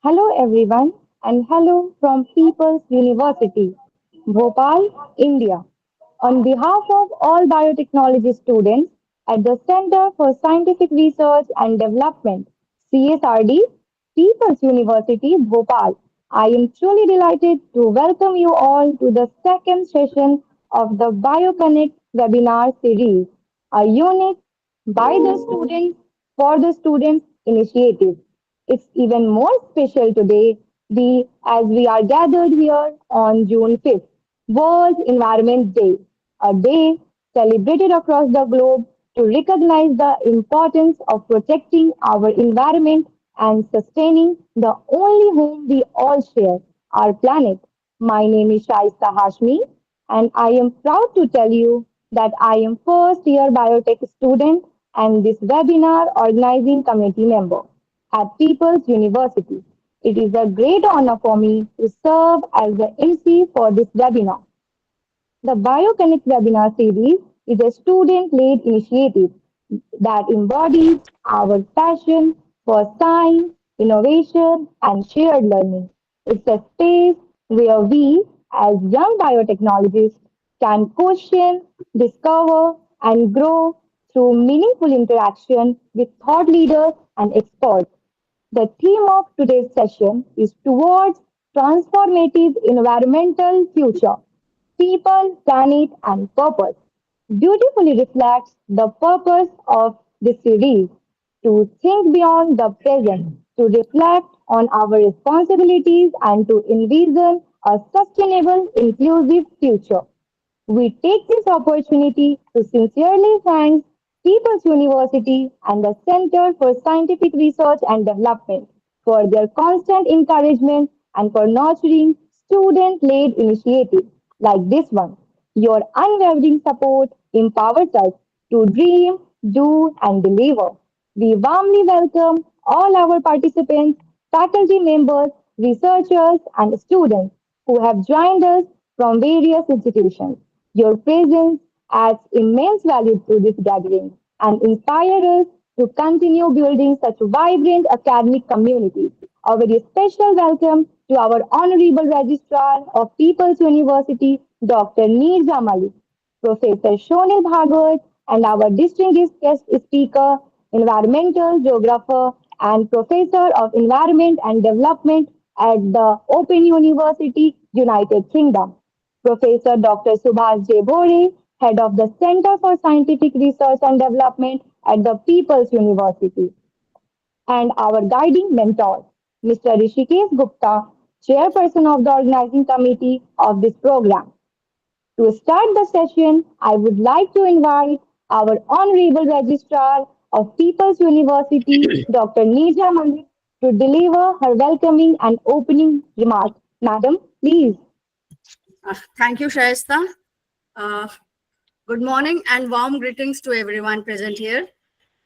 Hello everyone and hello from People's University, Bhopal, India. On behalf of all biotechnology students at the Center for Scientific Research and Development, CSRD, People's University, Bhopal, I am truly delighted to welcome you all to the second session of the BioConnect webinar series, a unique by the students for the students initiative. It's even more special today as we are gathered here on June 5th, World Environment Day, a day celebrated across the globe to recognize the importance of protecting our environment and sustaining the only home we all share, our planet. My name is Shaista Hashmi, and I am proud to tell you that I am first year biotech student and this webinar organizing committee member at People's University. It is a great honor for me to serve as the MC for this webinar. The BioConnect webinar series is a student-led initiative that embodies our passion for science, innovation, and shared learning. It's a space where we, as young biotechnologists, can question, discover, and grow through meaningful interaction with thought leaders and experts. The theme of today's session is towards transformative environmental future, people, planet, and purpose. Beautifully reflects the purpose of this series to think beyond the present, to reflect on our responsibilities, and to envision a sustainable, inclusive future. We take this opportunity to sincerely thank People's University and the Center for Scientific Research and Development for their constant encouragement and for nurturing student-led initiatives like this one. Your unwavering support empowers us to dream, do, and deliver. We warmly welcome all our participants, faculty members, researchers, and students who have joined us from various institutions. Your presence adds immense value to this gathering and inspires us to continue building such vibrant academic communities. A very special welcome to our Honorable Registrar of People's University, Dr. Neerja Malik, Professor Shonil Bhagwat, and our distinguished guest speaker, environmental geographer and professor of environment and development at the Open University, United Kingdom. Professor Dr. Subhash J. Bhore, head of the Center for Scientific Research and Development at the People's University, and our guiding mentor, Mr. Rishikesh Gupta, chairperson of the organizing committee of this program. To start the session, I would like to invite our Honorable Registrar of People's University, Dr. Neerja Malik, to deliver her welcoming and opening remarks. Madam, please. Thank you, Shaista. Uh, Good morning and warm greetings to everyone present here.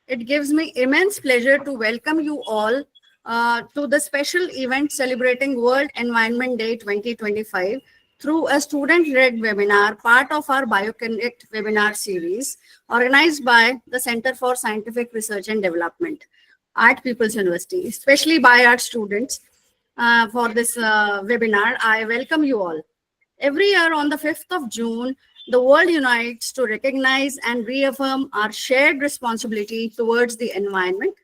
It gives me immense pleasure to welcome you all to the special event celebrating World Environment Day 2025 through a student-led webinar, part of our BioConnect webinar series, organized by the Center for Scientific Research and Development at People's University, especially by our students for this webinar. I welcome you all. Every year on the 5th of June, the world unites to recognize and reaffirm our shared responsibility towards the environment.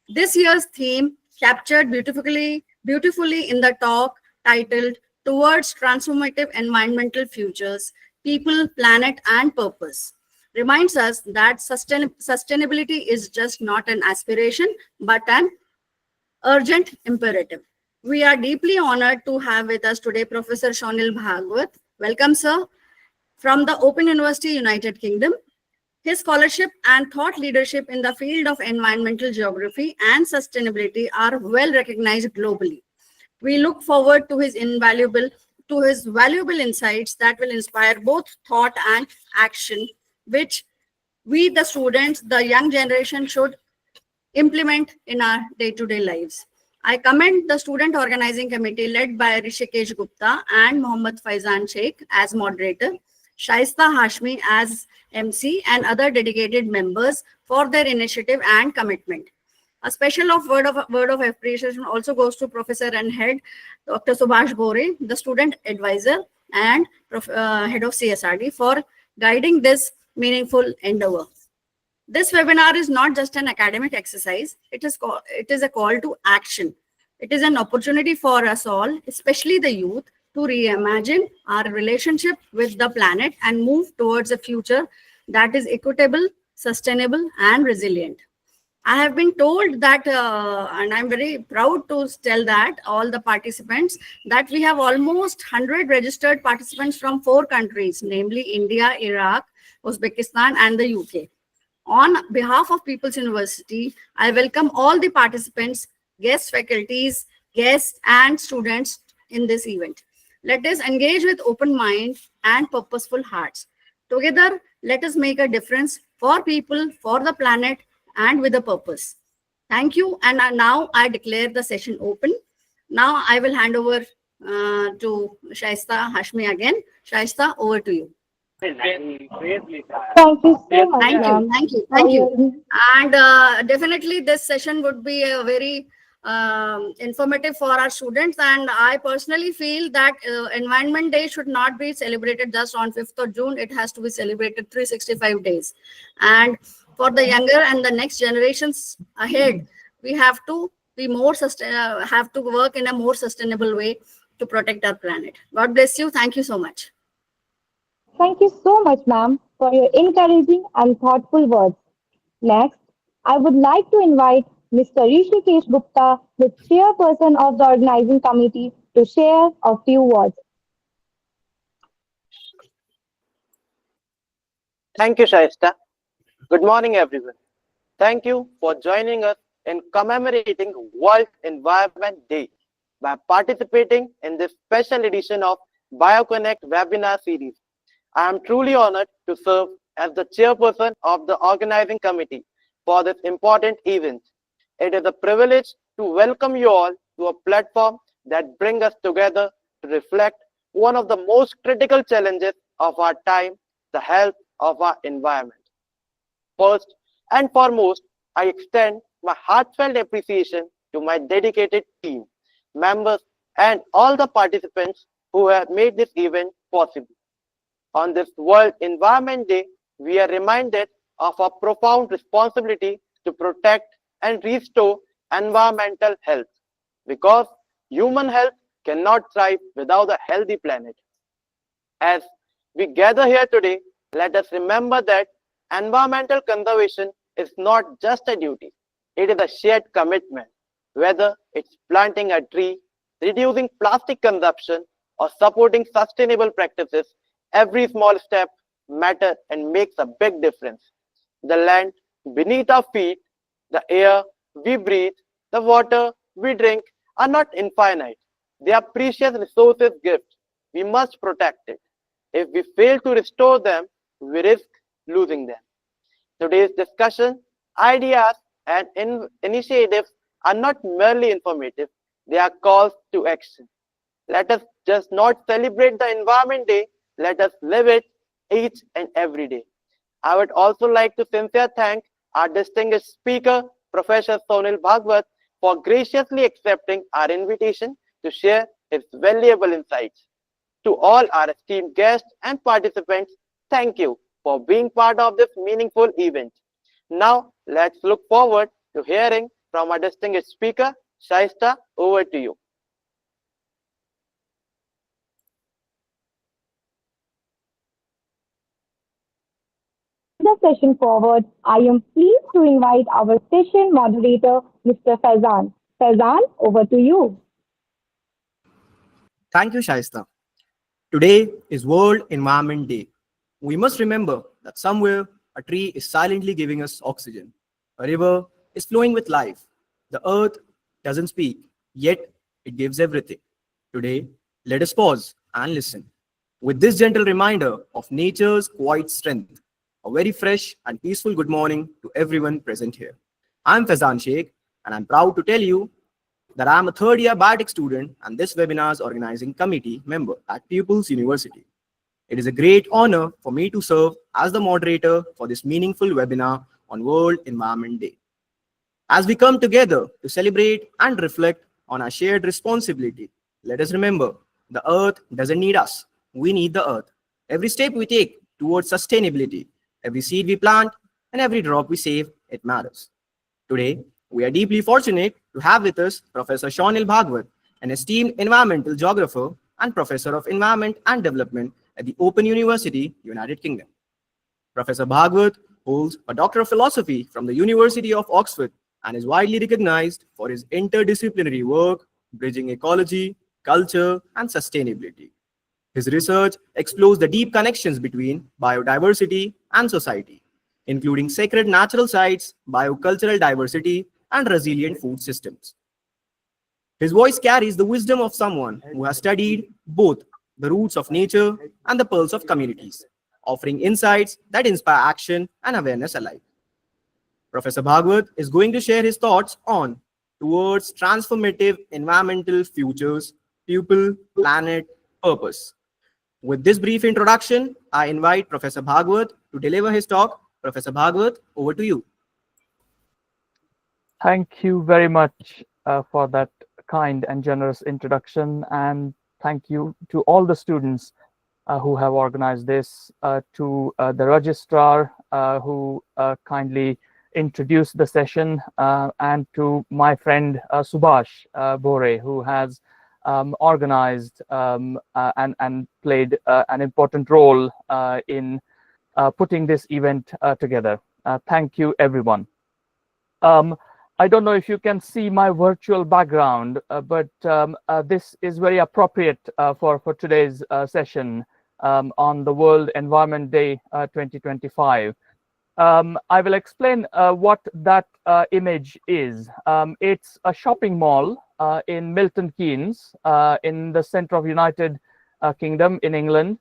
This year's theme, captured beautifully in the talk titled Towards Transformative Environmental Futures, People, Planet, and Purpose, reminds us that sustainability is just not an aspiration, but an urgent imperative. We are deeply honored to have with us today Professor Shonil Bhagwat. Welcome, sir, from the Open University, United Kingdom. His scholarship and thought leadership in the field of environmental geography and sustainability are well recognized globally. We look forward to his valuable insights that will inspire both thought and action, which we, the students, the young generation, should implement in our day-to-day lives. I commend the student organizing committee led by Rishikesh Gupta and Mohammad Faizan Sheikh as moderator, Shaista Hashmi as MC, and other dedicated members for their initiative and commitment. A special word of appreciation also goes to Professor and Head Dr. Subhash Gore, the student advisor and head of CSRD, for guiding this meaningful endeavor. This webinar is not just an academic exercise. It is a call to action. It is an opportunity for us all, especially the youth, to reimagine our relationship with the planet and move towards a future that is equitable, sustainable, and resilient. I have been told that, and I'm very proud to tell that all the participants, that we have almost 100 registered participants from 4 countries, namely India, Iraq, Uzbekistan, and the UK. On behalf of People's University, I welcome all the participants, guest faculties, guests, and students in this event. Let us engage with open mind and purposeful hearts. Together, let us make a difference for people, for the planet, and with a purpose. Thank you. And now I declare the session open. Now I will hand over to Shaista Hashmi again. Shaista, over to you. Thank you so much, Thank you, ma'am, thank you, for thank you. your And definitely this session would be a very informative for our students. And I personally feel that Environment Day should not be celebrated just on 5th of June. It has to be celebrated 365 days. And for the younger and the next generations ahead, we have to be more have to work in a more sustainable way to protect our planet. God bless you. Thank you so much. Thank you so much, ma'am, for your encouraging and thoughtful words. Next, I would like to invite Mr. Rishikesh Gupta, the chairperson of the organizing committee, to share a few words. Thank you, Shaista. Good morning, everyone. Thank you for joining us in commemorating World Environment Day by participating in this special edition of BioConnect webinar series. I am truly honored to serve as the chairperson of the organizing committee for this important event. It is a privilege to welcome you all to a platform that brings us together to reflect one of the most critical challenges of our time, the health of our environment. First and foremost, I extend my heartfelt appreciation to my dedicated team, members, and all the participants who have made this event possible. On this World Environment Day, we are reminded of our profound responsibility to protect and restore environmental health, because human health cannot thrive without a healthy planet. As we gather here today, let us remember that environmental conservation is not just a duty, it is a shared commitment. Whether it's planting a tree, reducing plastic consumption, or supporting sustainable practices, every small step matters and makes a big difference. The land beneath our feet, the air we breathe, the water we drink are not infinite. They are precious resources gifts. We must protect it. If we fail to restore them, we risk losing them. Today's discussion, ideas, and initiatives are not merely informative, they are calls to action. Let us just not celebrate the Environment Day, let us live it each and every day. I would also like to sincerely thank our distinguished speaker, Professor Shonil Bhagwat, for graciously accepting our invitation to share his valuable insights. To all our esteemed guests and participants, thank you for being part of this meaningful event. Now, let's look forward to hearing from our distinguished speaker. Shaista, over to you. The session forward, I am pleased to invite our session moderator, Mr. Faizan. Faizan, over to you. Thank you, Shaista. Today is World Environment Day. We must remember that somewhere a tree is silently giving us oxygen. A river is flowing with life. The earth doesn't speak, yet it gives everything. Today, let us pause and listen. With this gentle reminder of nature's quiet strength, a very fresh and peaceful good morning to everyone present here. I'm Fazan Sheikh, and I'm proud to tell you that I'm a third year biotech student and this webinar's organizing committee member at People's University. It is a great honor for me to serve as the moderator for this meaningful webinar on World Environment Day. As we come together to celebrate and reflect on our shared responsibility, let us remember the earth doesn't need us. We need the earth. Every step we take towards sustainability, every seed we plant, and every drop we save, it matters. Today, we are deeply fortunate to have with us Professor Shonil Bhagwat, an esteemed environmental geographer and professor of environment and development at the Open University, United Kingdom. Professor Bhagwat holds a Doctor of Philosophy from the University of Oxford and is widely recognized for his interdisciplinary work bridging ecology, culture, and sustainability. His research explores the deep connections between biodiversity and society, including sacred natural sites, biocultural diversity, and resilient food systems. His voice carries the wisdom of someone who has studied both the roots of nature and the pulse of communities, offering insights that inspire action and awareness alike. Professor Bhagwat is going to share his thoughts on towards transformative environmental futures, people, planet, purpose. With this brief introduction, I invite Professor Bhagwat to deliver his talk. Professor Bhagwat, over to you. Thank you very much for that kind and generous introduction, and thank you to all the students who have organized this, to the registrar who kindly introduced the session, and to my friend Subhash Bore, who has organized and played an important role in putting this event together. Thank you, everyone. I don't know if you can see my virtual background, but this is very appropriate for today's session on the World Environment Day 2025. I will explain what that image is. It's a shopping mall in Milton Keynes, in the center of United Kingdom in England.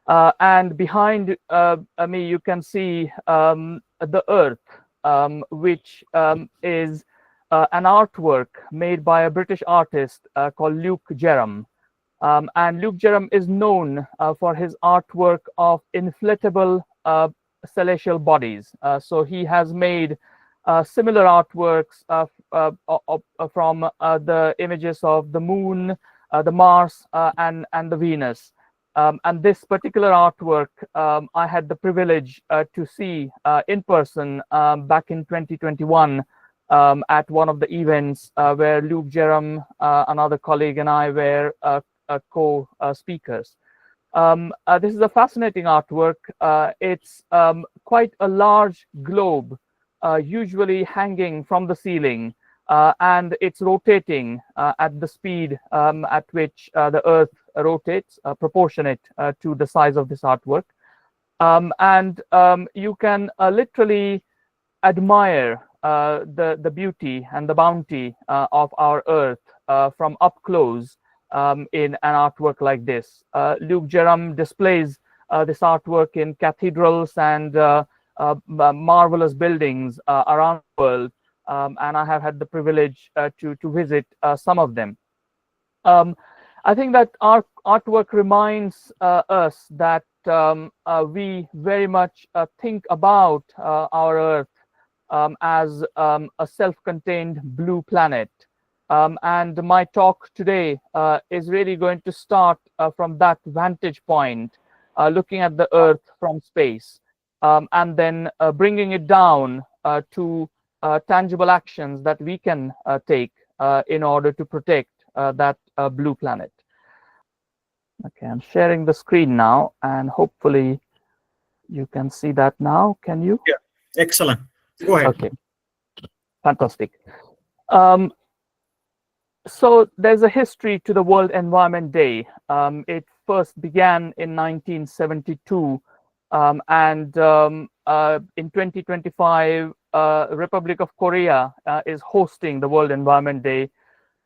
And behind me, you can see the Earth, which is an artwork made by a British artist called Luke Jerram. And Luke Jerram is known for his artwork of inflatable celestial bodies. So he has made similar artworks from the images of the moon, the Mars, and the Venus. And this particular artwork, I had the privilege to see in person back in 2021 at one of the events where Luke Jerram, another colleague, and I were co-speakers. This is a fascinating artwork. It's quite a large globe, usually hanging from the ceiling, and it's rotating at the speed at which the Earth rotates, proportionate to the size of this artwork. And you can literally admire the beauty and the bounty of our Earth from up close in an artwork like this. Luke Jerram displays this artwork in cathedrals and marvelous buildings around the world, and I have had the privilege to visit some of them. I think that our artwork reminds us that we very much think about our Earth as a self-contained blue planet. And my talk today is really going to start from that vantage point, looking at the Earth from space, and then bringing it down to tangible actions that we can take in order to protect that blue planet. Okay, I'm sharing the screen now, and hopefully you can see that now. Can you? Yeah, excellent. Go ahead. Okay, fantastic. So there's a history to the World Environment Day. It first began in 1972, and in 2025, Republic of Korea is hosting the World Environment Day.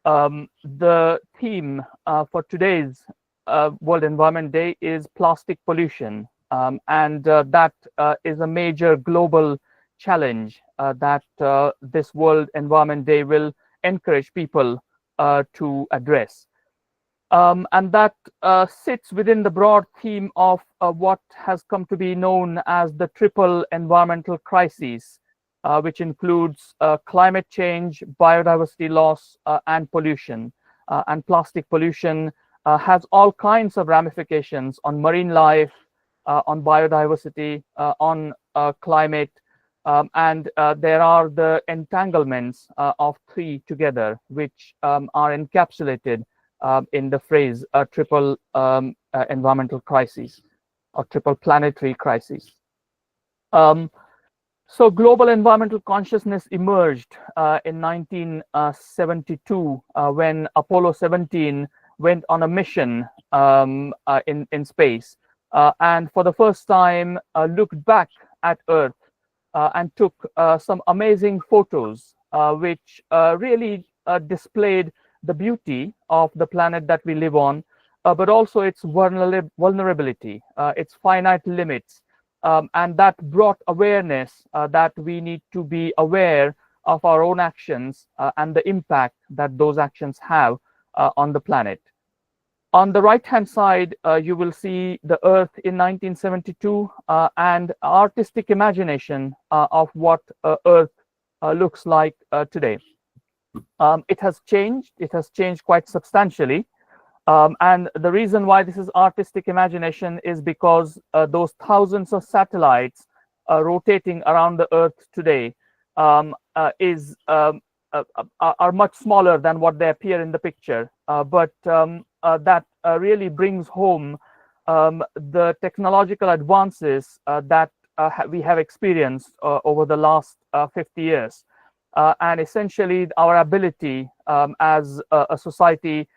The theme for today's World Environment Day is plastic pollution, and that is a major global challenge that this World Environment Day will encourage people to address. And that sits within the broad theme of what has come to be known as the triple environmental crises: which includes climate change, biodiversity loss, and pollution. And plastic pollution has all kinds of ramifications on marine life, on biodiversity, on climate, and there are the entanglements of three together, which are encapsulated in the phrase triple environmental crises or triple planetary crises. So global environmental consciousness emerged in 1972 when Apollo 17 went on a mission in space, and for the first time looked back at Earth and took some amazing photos, which really displayed the beauty of the planet that we live on, but also its vulnerability, its finite limits, and that brought awareness that we need to be aware of our own actions and the impact that those actions have on the planet. On the right-hand side, you will see the Earth in 1972 and artistic imagination of what Earth looks like today. It has changed. It has changed quite substantially. And the reason why this is artistic imagination is because those thousands of satellites rotating around the Earth today are much smaller than what they appear in the picture. But that really brings home the technological advances that we have experienced over the last 50 years. And essentially our ability as a society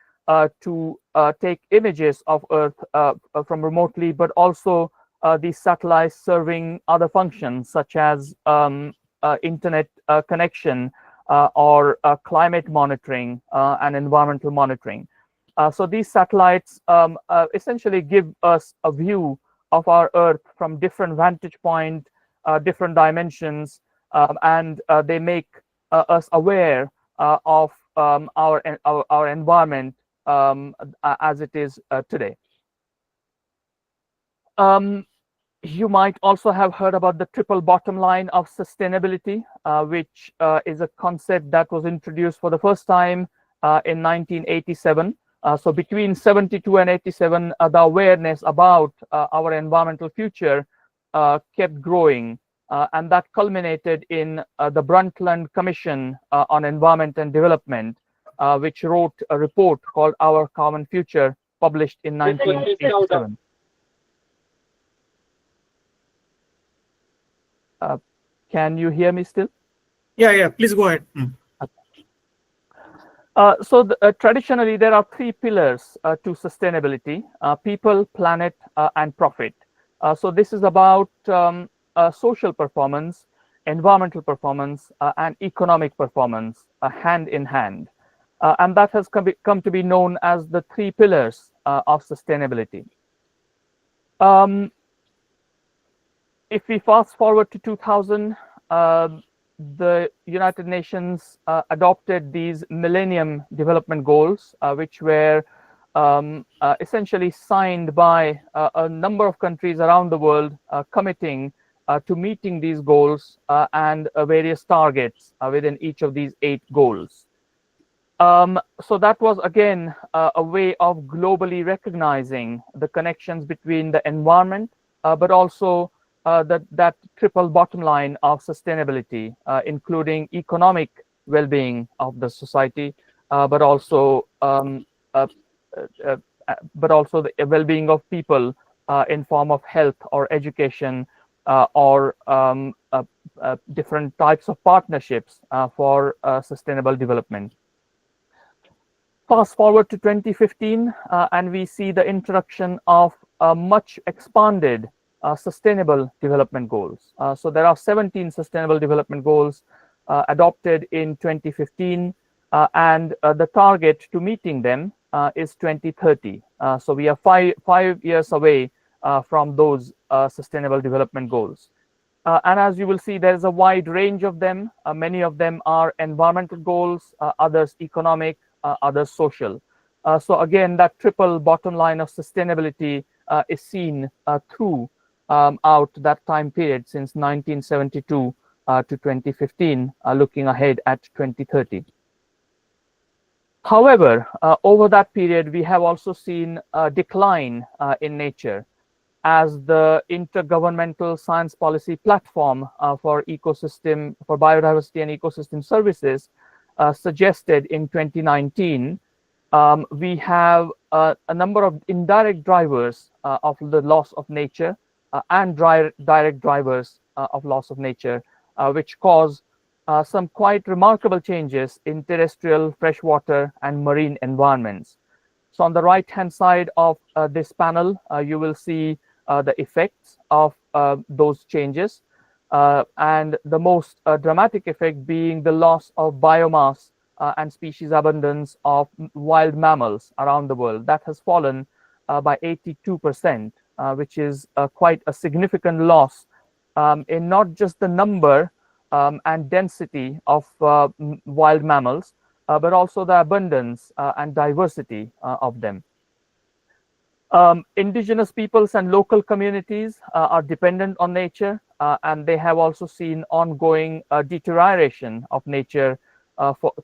to take images of Earth from remotely, but also these satellites serving other functions such as internet connection or climate monitoring and environmental monitoring. So these satellites essentially give us a view of our Earth from different vantage point, different dimensions, and they make us aware of our environment as it is today. You might also have heard about the triple bottom line of sustainability, which is a concept that was introduced for the first time in 1987. So between 72 and 87, the awareness about our environmental future kept growing, and that culminated in the Brundtland Commission on Environment and Development, which wrote a report called Our Common Future, published in 1987. Can you hear me still? Yeah, please go ahead. So traditionally, there are three pillars to sustainability: people, planet, and profit. So this is about social performance, environmental performance, and economic performance, hand in hand. And that has come to be known as the three pillars of sustainability. If we fast forward to 2000, the United Nations adopted these Millennium Development Goals, which were essentially signed by a number of countries around the world, committing to meeting these goals and various targets within each of these 8 goals. So that was again a way of globally recognizing the connections between the environment, but also that triple bottom line of sustainability, including economic well-being of the society, but also the well-being of people in form of health or education or different types of partnerships for sustainable development. Fast forward to 2015, and we see the introduction of much expanded sustainable development goals. So there are 17 sustainable development goals adopted in 2015, and the target to meeting them is 2030. So we are five years away from those sustainable development goals. And as you will see, there is a wide range of them. Many of them are environmental goals, others economic, others social. So again, that triple bottom line of sustainability is seen through out that time period since 1972 to 2015, looking ahead at 2030. However, over that period, we have also seen a decline in nature, as the Intergovernmental Science Policy Platform for Biodiversity and Ecosystem Services suggested in 2019. We have a number of indirect drivers of the loss of nature and direct drivers of loss of nature, which cause some quite remarkable changes in terrestrial, freshwater, and marine environments. So on the right-hand side of this panel, you will see the effects of those changes, and the most dramatic effect being the loss of biomass and species abundance of wild mammals around the world. That has fallen by 82%, which is quite a significant loss in not just the number and density of wild mammals, but also the abundance and diversity of them. Indigenous peoples and local communities are dependent on nature, and they have also seen ongoing deterioration of nature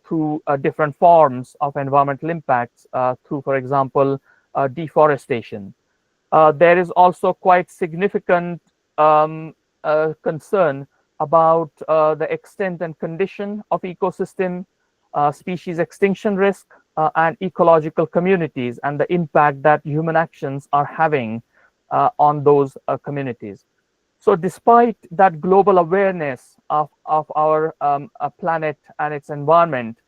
through different forms of environmental impacts, through, for example, deforestation. There is also quite significant concern about the extent and condition of ecosystem, species extinction risk, and ecological communities, and the impact that human actions are having on those communities. So despite that global awareness of our planet and its environment,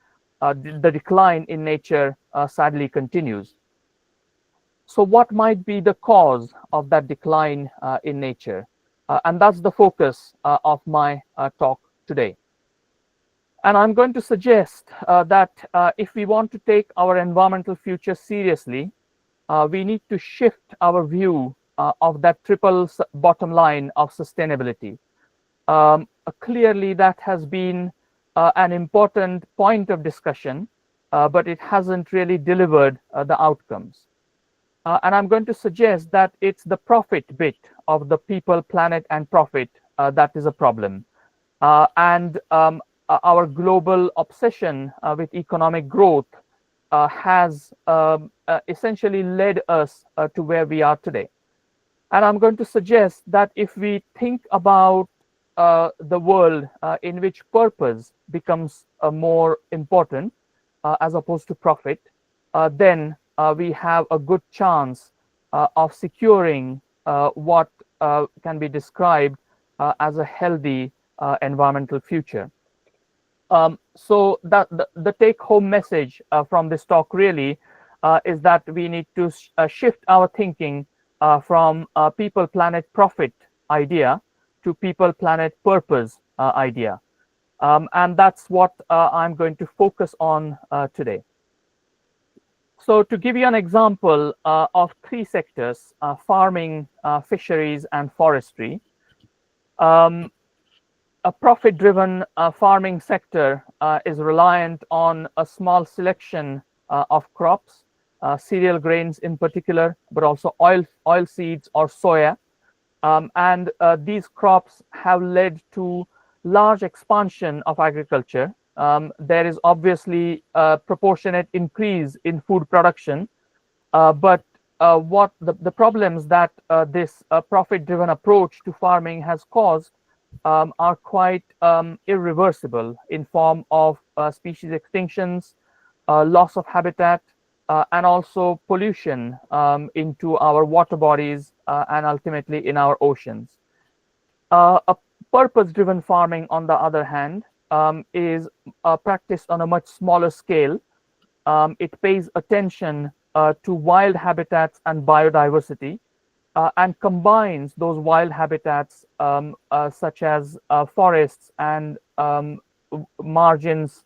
the decline in nature sadly continues. So what might be the cause of that decline in nature? And that's the focus of my talk today. And I'm going to suggest that if we want to take our environmental future seriously, we need to shift our view of that triple bottom line of sustainability. Clearly, that has been an important point of discussion, but it hasn't really delivered the outcomes. And I'm going to suggest that it's the profit bit of the people, planet, and profit that is a problem. And our global obsession with economic growth has essentially led us to where we are today. And I'm going to suggest that if we think about the world in which purpose becomes more important as opposed to profit, then we have a good chance of securing what can be described as a healthy environmental future. So the take-home message from this talk really is that we need to shift our thinking from people, planet, profit idea to people, planet, purpose idea. And that's what I'm going to focus on today. So to give you an example of three sectors, farming, fisheries, and forestry, a profit-driven farming sector is reliant on a small selection of crops, cereal grains in particular, but also oil seeds or soya. And these crops have led to large expansion of agriculture. There is obviously a proportionate increase in food production, but what the problems that this profit-driven approach to farming has caused are quite irreversible in form of species extinctions, loss of habitat, and also pollution into our water bodies and ultimately in our oceans. A purpose-driven farming, on the other hand, is practiced on a much smaller scale. It pays attention to wild habitats and biodiversity, and combines those wild habitats such as forests and margins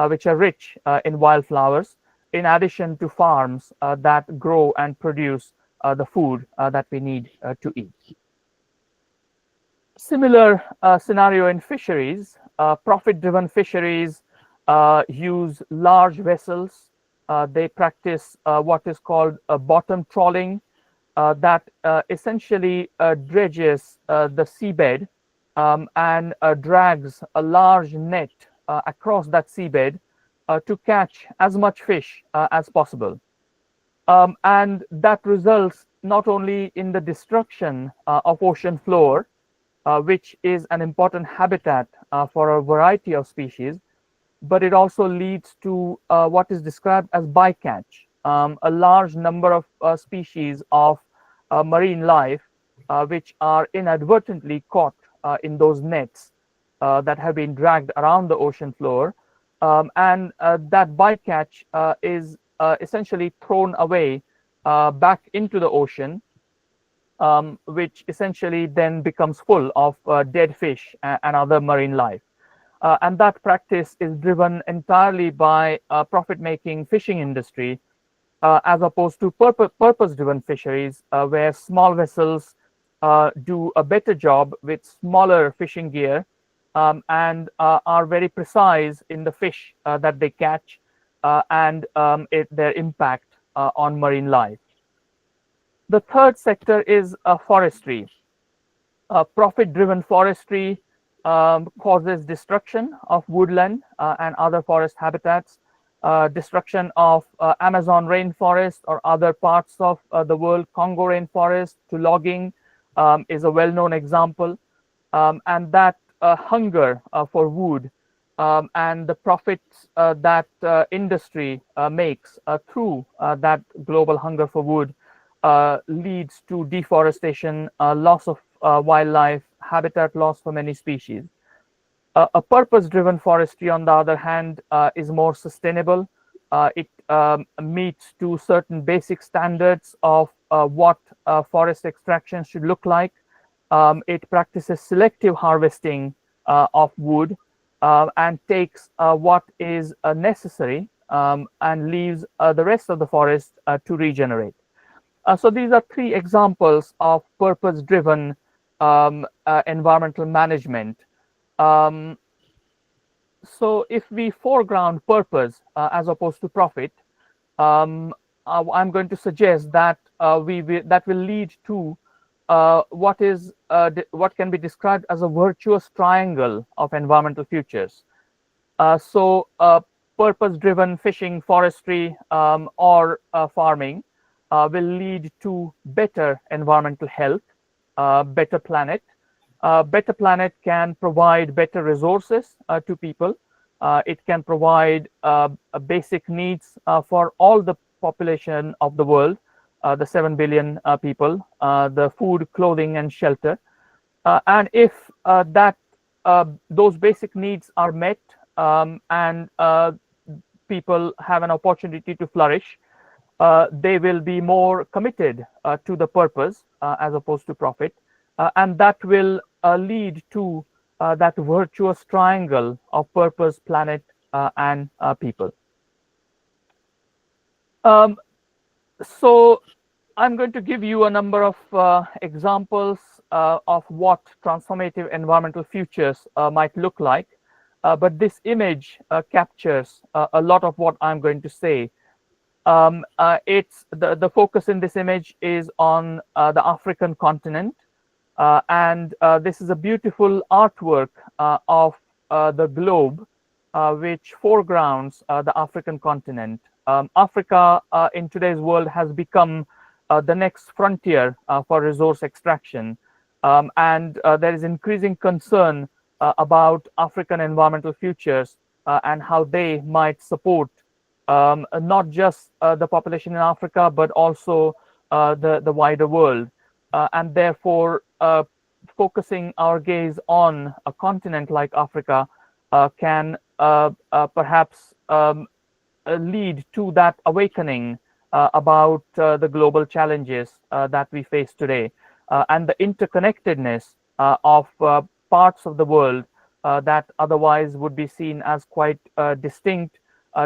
which are rich in wildflowers, in addition to farms that grow and produce the food that we need to eat. Similar scenario in fisheries. Profit-driven fisheries use large vessels. They practice what is called bottom trawling, that essentially dredges the seabed and drags a large net across that seabed to catch as much fish as possible. And that results not only in the destruction of ocean floor, which is an important habitat for a variety of species, but it also leads to what is described as bycatch, a large number of species of marine life which are inadvertently caught in those nets that have been dragged around the ocean floor. And that bycatch is essentially thrown away back into the ocean, which essentially then becomes full of dead fish and other marine life. And that practice is driven entirely by profit-making fishing industry, as opposed to purpose-driven fisheries, where small vessels do a better job with smaller fishing gear and are very precise in the fish that they catch and their impact on marine life. The third sector is forestry. Profit-driven forestry causes destruction of woodland and other forest habitats, destruction of Amazon rainforest or other parts of the world. Congo rainforest to logging is a well-known example. And that hunger for wood and the profits that industry makes through that global hunger for wood leads to deforestation, loss of wildlife, habitat loss for many species. A purpose-driven forestry, on the other hand, is more sustainable. It meets to certain basic standards of what forest extraction should look like. It practices selective harvesting of wood and takes what is necessary and leaves the rest of the forest to regenerate. So these are three examples of purpose-driven environmental management. So if we foreground purpose as opposed to profit, I'm going to suggest that that will lead to what can be described as a virtuous triangle of environmental futures. So purpose-driven fishing, forestry, or farming will lead to better environmental health, better planet. Better planet can provide better resources to people. It can provide basic needs for all the population of the world, the 7 billion people, the food, clothing, and shelter. And if those basic needs are met and people have an opportunity to flourish, they will be more committed to the purpose as opposed to profit. And that will lead to that virtuous triangle of purpose, planet, and people. So I'm going to give you a number of examples of what transformative environmental futures might look like. But this image captures a lot of what I'm going to say. It's the focus in this image is on the African continent. And this is a beautiful artwork of the globe, which foregrounds the African continent. Africa in today's world has become the next frontier for resource extraction. And there is increasing concern about African environmental futures and how they might support not just the population in Africa, but also the wider world. And therefore, focusing our gaze on a continent like Africa can perhaps lead to that awakening about the global challenges that we face today and the interconnectedness of parts of the world that otherwise would be seen as quite distinct,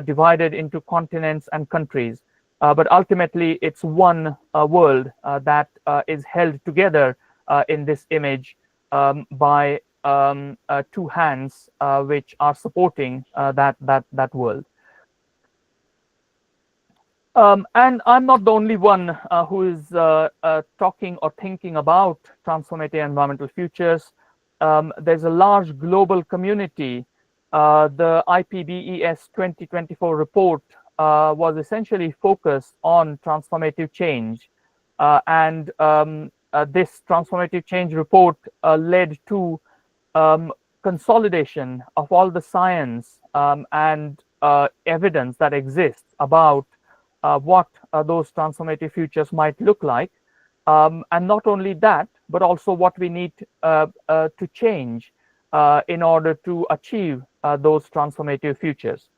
divided into continents and countries. But ultimately, it's one world that is held together in this image by two hands which are supporting that world. And I'm not the only one who is talking or thinking about transformative environmental futures. there's a large global community. The IPBES 2024 report was essentially focused on transformative change. And this transformative change report led to consolidation of all the science and evidence that exists about what those transformative futures might look like. And not only that, but also what we need to change in order to achieve those transformative futures.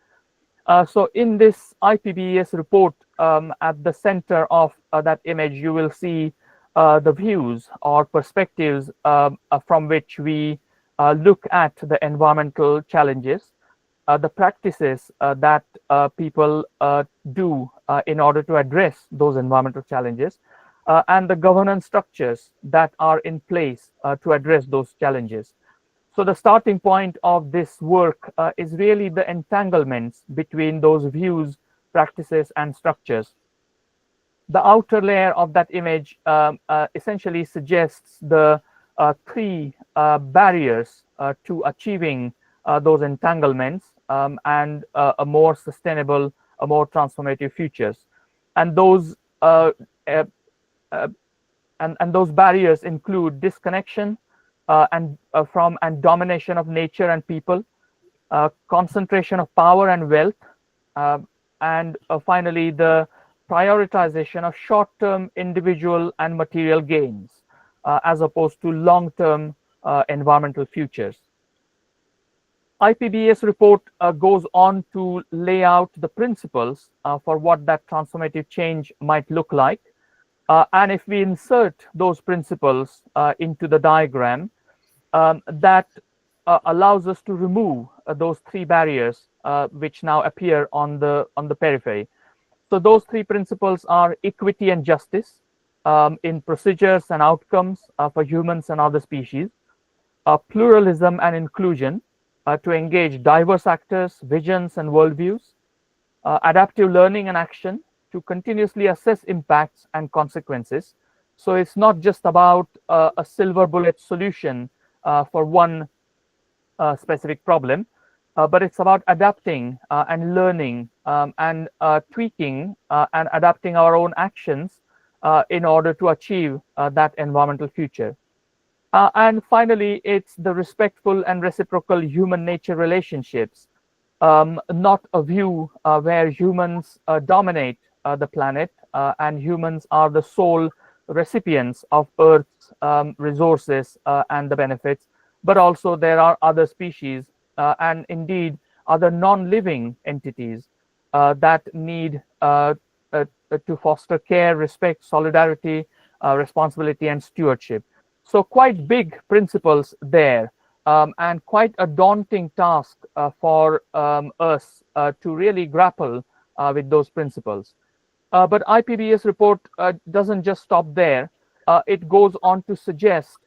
So in this IPBES report, at the center of that image, you will see the views or perspectives from which we look at the environmental challenges, the practices that people do in order to address those environmental challenges, and the governance structures that are in place to address those challenges. So the starting point of this work is really the entanglements between those views, practices, and structures. The outer layer of that image essentially suggests the three barriers to achieving those entanglements and a more sustainable, a more transformative futures. And those and those barriers include disconnection from and domination of nature and people, concentration of power and wealth, and finally the prioritization of short-term individual and material gains as opposed to long-term environmental futures. IPBES report goes on to lay out the principles for what that transformative change might look like. And if we insert those principles into the diagram, that allows us to remove those three barriers which now appear on the periphery. So those three principles are equity and justice in procedures and outcomes for humans and other species, pluralism and inclusion to engage diverse actors, visions, and worldviews, adaptive learning and action to continuously assess impacts and consequences. So it's not just about a silver bullet solution for one specific problem, but it's about adapting and learning and tweaking and adapting our own actions in order to achieve that environmental future. And finally, it's the respectful and reciprocal human-nature relationships, not a view where humans dominate the planet and humans are the sole recipients of Earth's resources and the benefits, but also there are other species and indeed other non-living entities that need to foster care, respect, solidarity, responsibility, and stewardship. So quite big principles there, and quite a daunting task for us to really grapple with those principles. But IPBES report doesn't just stop there. It goes on to suggest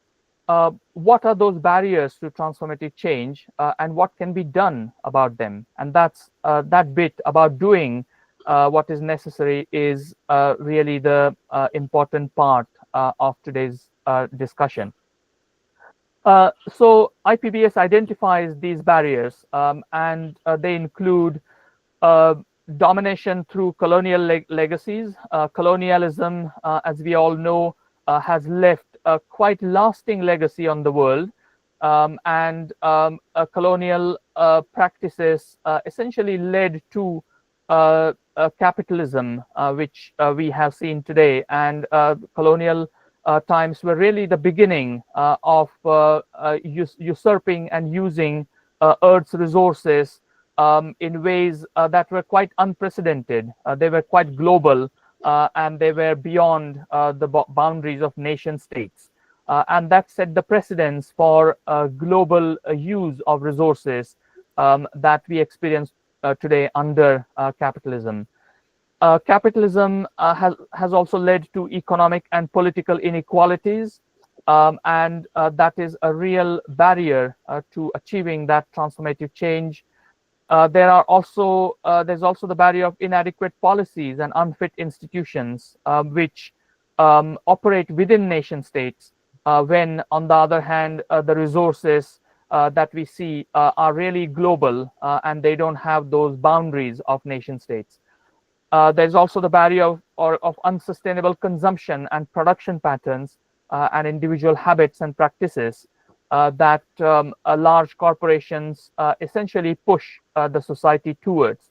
what are those barriers to transformative change and what can be done about them. And that's that bit about doing what is necessary is really the important part of today's discussion. So IPBES identifies these barriers and they include domination through colonial legacies. Colonialism, as we all know, has left a quite lasting legacy on the world, and colonial practices essentially led to capitalism, which we have seen today. And colonial times were really the beginning of usurping and using Earth's resources in ways that were quite unprecedented. They were quite global and they were beyond the boundaries of nation states. And that set the precedence for global use of resources that we experience today under capitalism. Capitalism has also led to economic and political inequalities, and that is a real barrier to achieving that transformative change. There's also the barrier of inadequate policies and unfit institutions which operate within nation states when on the other hand, the resources that we see are really global and they don't have those boundaries of nation states. There's also the barrier of unsustainable consumption and production patterns and individual habits and practices that large corporations essentially push the society towards.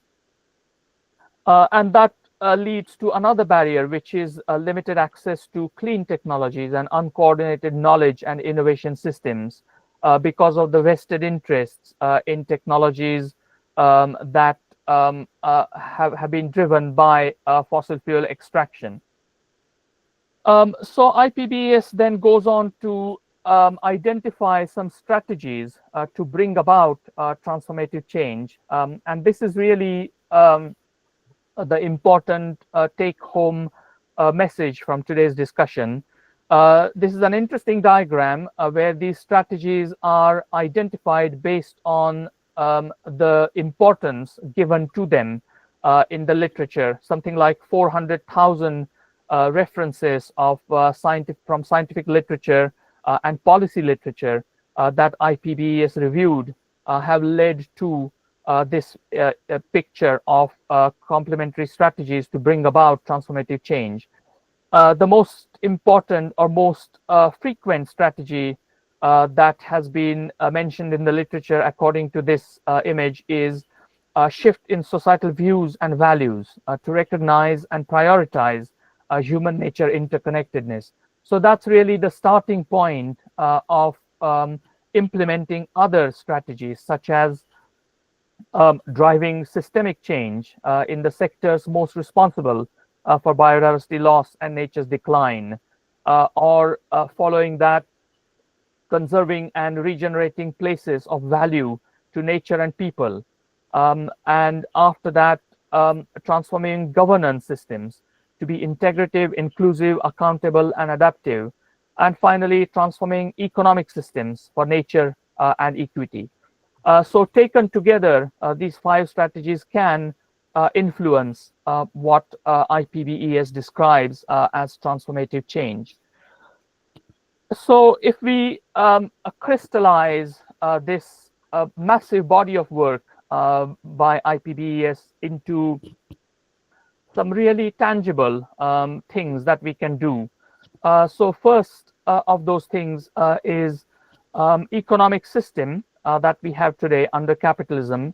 And that leads to another barrier, which is limited access to clean technologies and uncoordinated knowledge and innovation systems because of the vested interests in technologies that have been driven by fossil fuel extraction. So IPBES then goes on to identify some strategies to bring about transformative change. And this is really the important take-home message from today's discussion. This is an interesting diagram where these strategies are identified based on the importance given to them in the literature, something like 400,000 references of from scientific literature and policy literature that IPBES reviewed have led to this picture of complementary strategies to bring about transformative change. The most important or most frequent strategy that has been mentioned in the literature according to this image is a shift in societal views and values to recognize and prioritize human nature interconnectedness. So that's really the starting point of implementing other strategies, such as driving systemic change in the sectors most responsible for biodiversity loss and nature's decline, or following that, conserving and regenerating places of value to nature and people. And after that, transforming governance systems to be integrative, inclusive, accountable, and adaptive. And finally, transforming economic systems for nature and equity. So taken together, these 5 strategies can influence what IPBES describes as transformative change. So if we crystallize this massive body of work by IPBES into some really tangible things that we can do. So first of those things is economic system that we have today under capitalism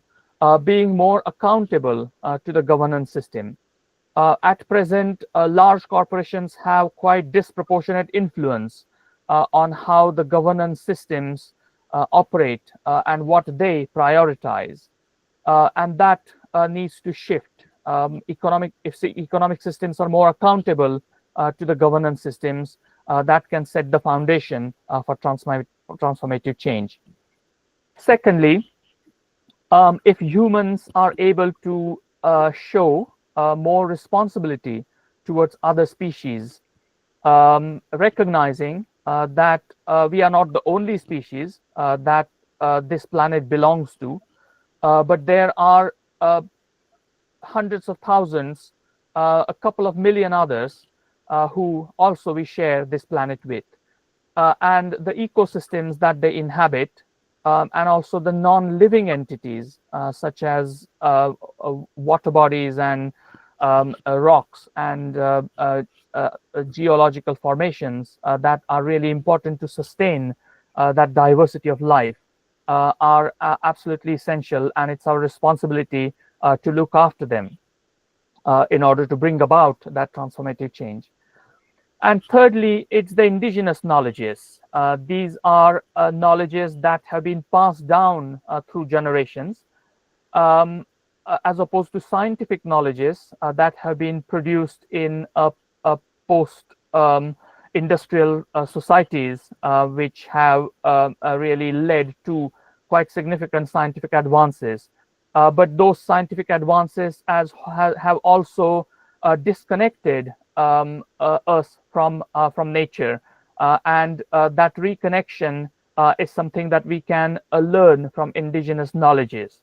being more accountable to the governance system. At present, large corporations have quite disproportionate influence on how the governance systems operate and what they prioritize. And that needs to shift. If the economic systems are more accountable to the governance systems, that can set the foundation for transformative change. Secondly, if humans are able to show more responsibility towards other species, recognizing that we are not the only species that this planet belongs to, but there are hundreds of thousands, a couple of million others who also we share this planet with. And the ecosystems that they inhabit, and also the non-living entities such as water bodies and rocks and geological formations that are really important to sustain that diversity of life are absolutely essential, and it's our responsibility to look after them in order to bring about that transformative change. And thirdly, it's the indigenous knowledges. These are knowledges that have been passed down through generations, as opposed to scientific knowledges that have been produced in post-industrial societies, which have really led to quite significant scientific advances. But those scientific advances have also disconnected us from nature, and that reconnection is something that we can learn from indigenous knowledges,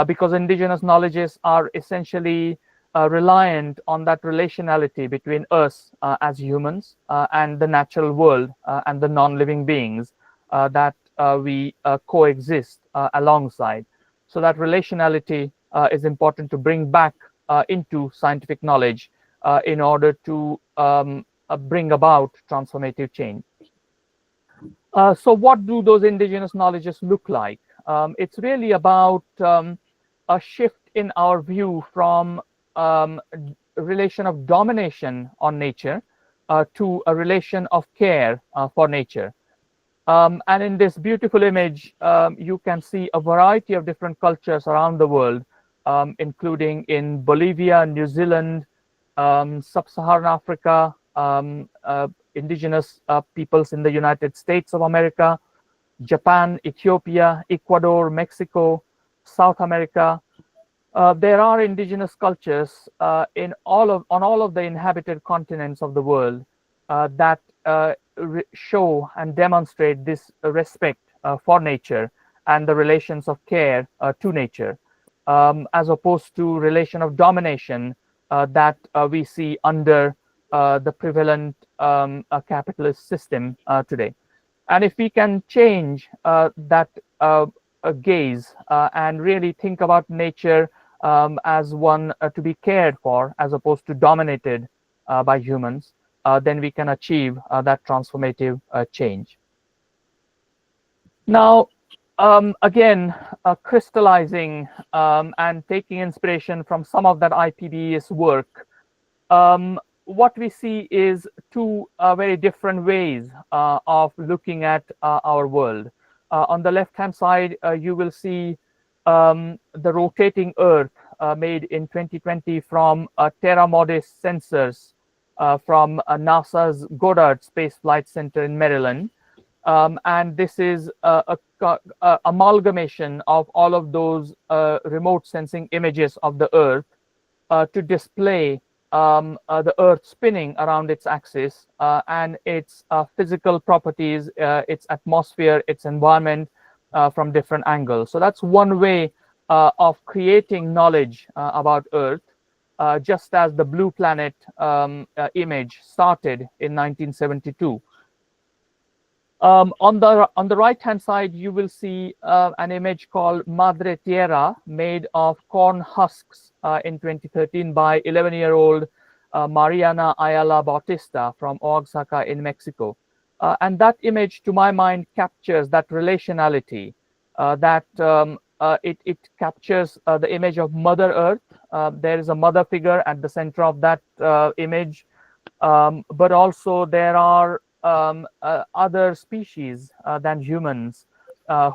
because indigenous knowledges are essentially reliant on that relationality between us as humans and the natural world and the non-living beings that we coexist alongside. So that relationality is important to bring back into scientific knowledge in order to bring about transformative change. So what do those indigenous knowledges look like? It's really about a shift in our view from relation of domination on nature to a relation of care for nature. And in this beautiful image, you can see a variety of different cultures around the world, including in Bolivia, New Zealand, Sub-Saharan Africa, indigenous peoples in the United States of America, Japan, Ethiopia, Ecuador, Mexico, South America. There are indigenous cultures on all of the inhabited continents of the world that show and demonstrate this respect for nature and the relations of care to nature, as opposed to relation of domination that we see under the prevalent capitalist system today. And if we can change that gaze and really think about nature as one to be cared for as opposed to dominated by humans, then we can achieve that transformative change. Now, again, crystallizing and taking inspiration from some of that IPBES work, what we see is two very different ways of looking at our world. On the left-hand side, you will see the rotating Earth made in 2020 from Terra Modis sensors from NASA's Goddard Space Flight Center in Maryland. And this is a amalgamation of all of those remote sensing images of the Earth to display the Earth spinning around its axis and its physical properties, its atmosphere, its environment from different angles. So that's one way of creating knowledge about Earth, just as the Blue Planet image started in 1972. On the right-hand side, you will see an image called Madre Tierra, made of corn husks in 2013 by 11-year-old Mariana Ayala Bautista from Oaxaca in Mexico. And that image, to my mind, captures that relationality, that it captures the image of Mother Earth. There is a mother figure at the center of that image, but also there are other species than humans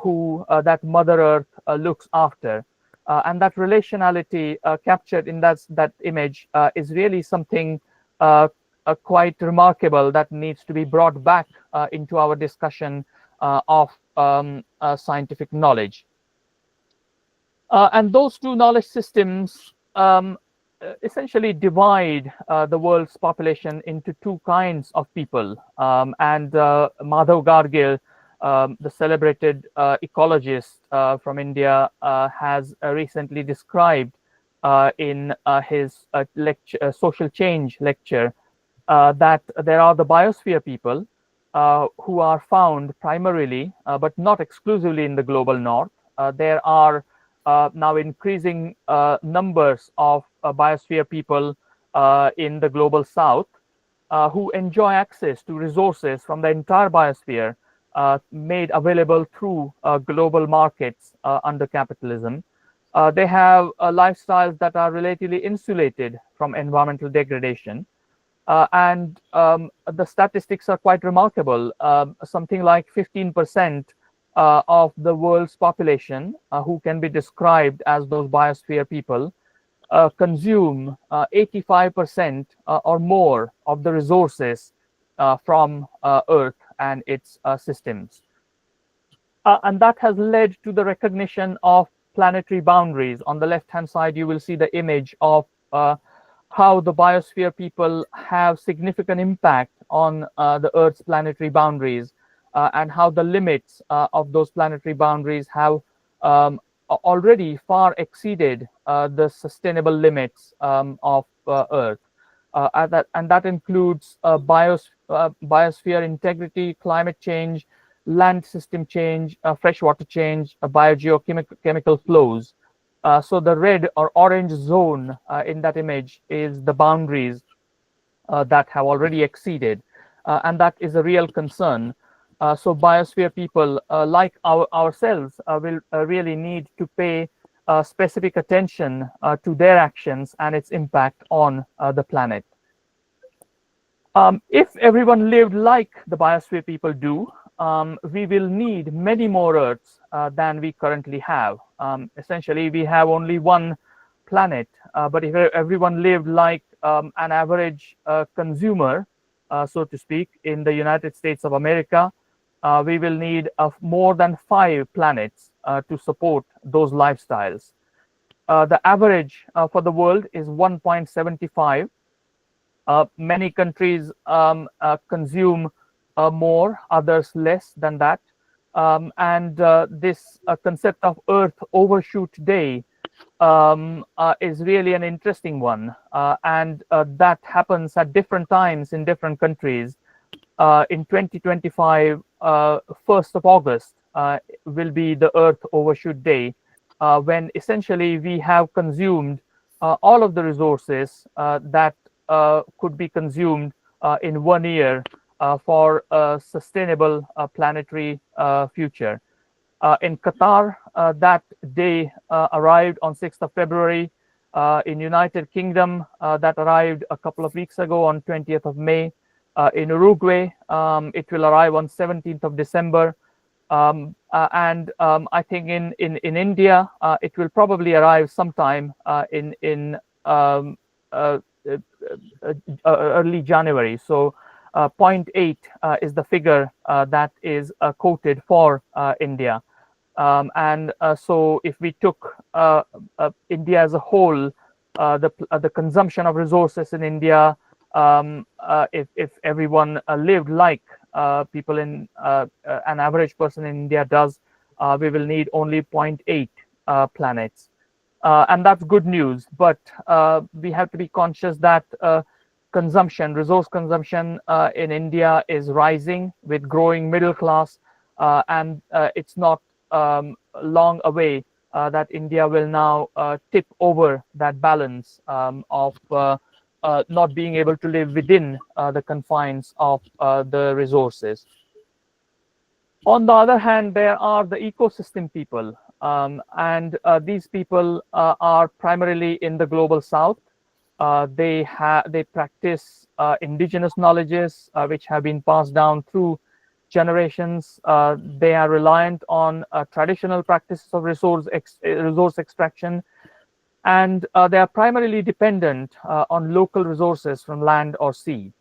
who that Mother Earth looks after. And that relationality captured in that image is really something quite remarkable that needs to be brought back into our discussion of scientific knowledge. And those two knowledge systems essentially divide the world's population into two kinds of people. And Madhav Gargil, the celebrated ecologist from India, has recently described in his social change lecture that there are the biosphere people who are found primarily, but not exclusively, in the global north. There are now increasing numbers of biosphere people in the global south who enjoy access to resources from the entire biosphere made available through global markets under capitalism. They have lifestyles that are relatively insulated from environmental degradation. And the statistics are quite remarkable. Something like 15% of the world's population who can be described as those biosphere people consume 85% or more of the resources from Earth and its systems. And that has led to the recognition of planetary boundaries. On the left-hand side, you will see the image of how the biosphere people have significant impact on the Earth's planetary boundaries, and how the limits of those planetary boundaries have already far exceeded the sustainable limits of Earth. And that includes biosphere integrity, climate change, land system change, freshwater change, biogeochemical flows. So the red or orange zone in that image is the boundaries that have already exceeded, and that is a real concern. So biosphere people like ourselves will really need to pay specific attention to their actions and its impact on the planet. If everyone lived like the biosphere people do, we will need many more Earths than we currently have. Essentially, we have only one planet, but if everyone lived like an average consumer, so to speak, in the United States of America, we will need more than 5 planets to support those lifestyles. The average for the world is 1.75. Many countries consume more, others less than that. And this concept of Earth Overshoot Day is really an interesting one. And that happens at different times in different countries. In 2025, 1st of August will be the Earth Overshoot Day, when essentially we have consumed all of the resources that could be consumed in 1 year for a sustainable planetary future. In Qatar, that day arrived on 6th of February. In United Kingdom, that arrived a couple of weeks ago on 20th of May. In Uruguay, it will arrive on 17th of December. And I think in India, it will probably arrive sometime in early January. So 0.8 is the figure that is quoted for India. So if we took India as a whole, the consumption of resources in India, if everyone lived like people in an average person in India does, we will need only 0.8 planets. And that's good news, but we have to be conscious that resource consumption in India is rising with growing middle class, and it's not long away that India will now tip over that balance of not being able to live within the confines of the resources. On the other hand, there are the ecosystem people, and these people are primarily in the global south. They practice indigenous knowledges which have been passed down through generations. They are reliant on traditional practices of resource extraction, and they are primarily dependent on local resources from land or sea.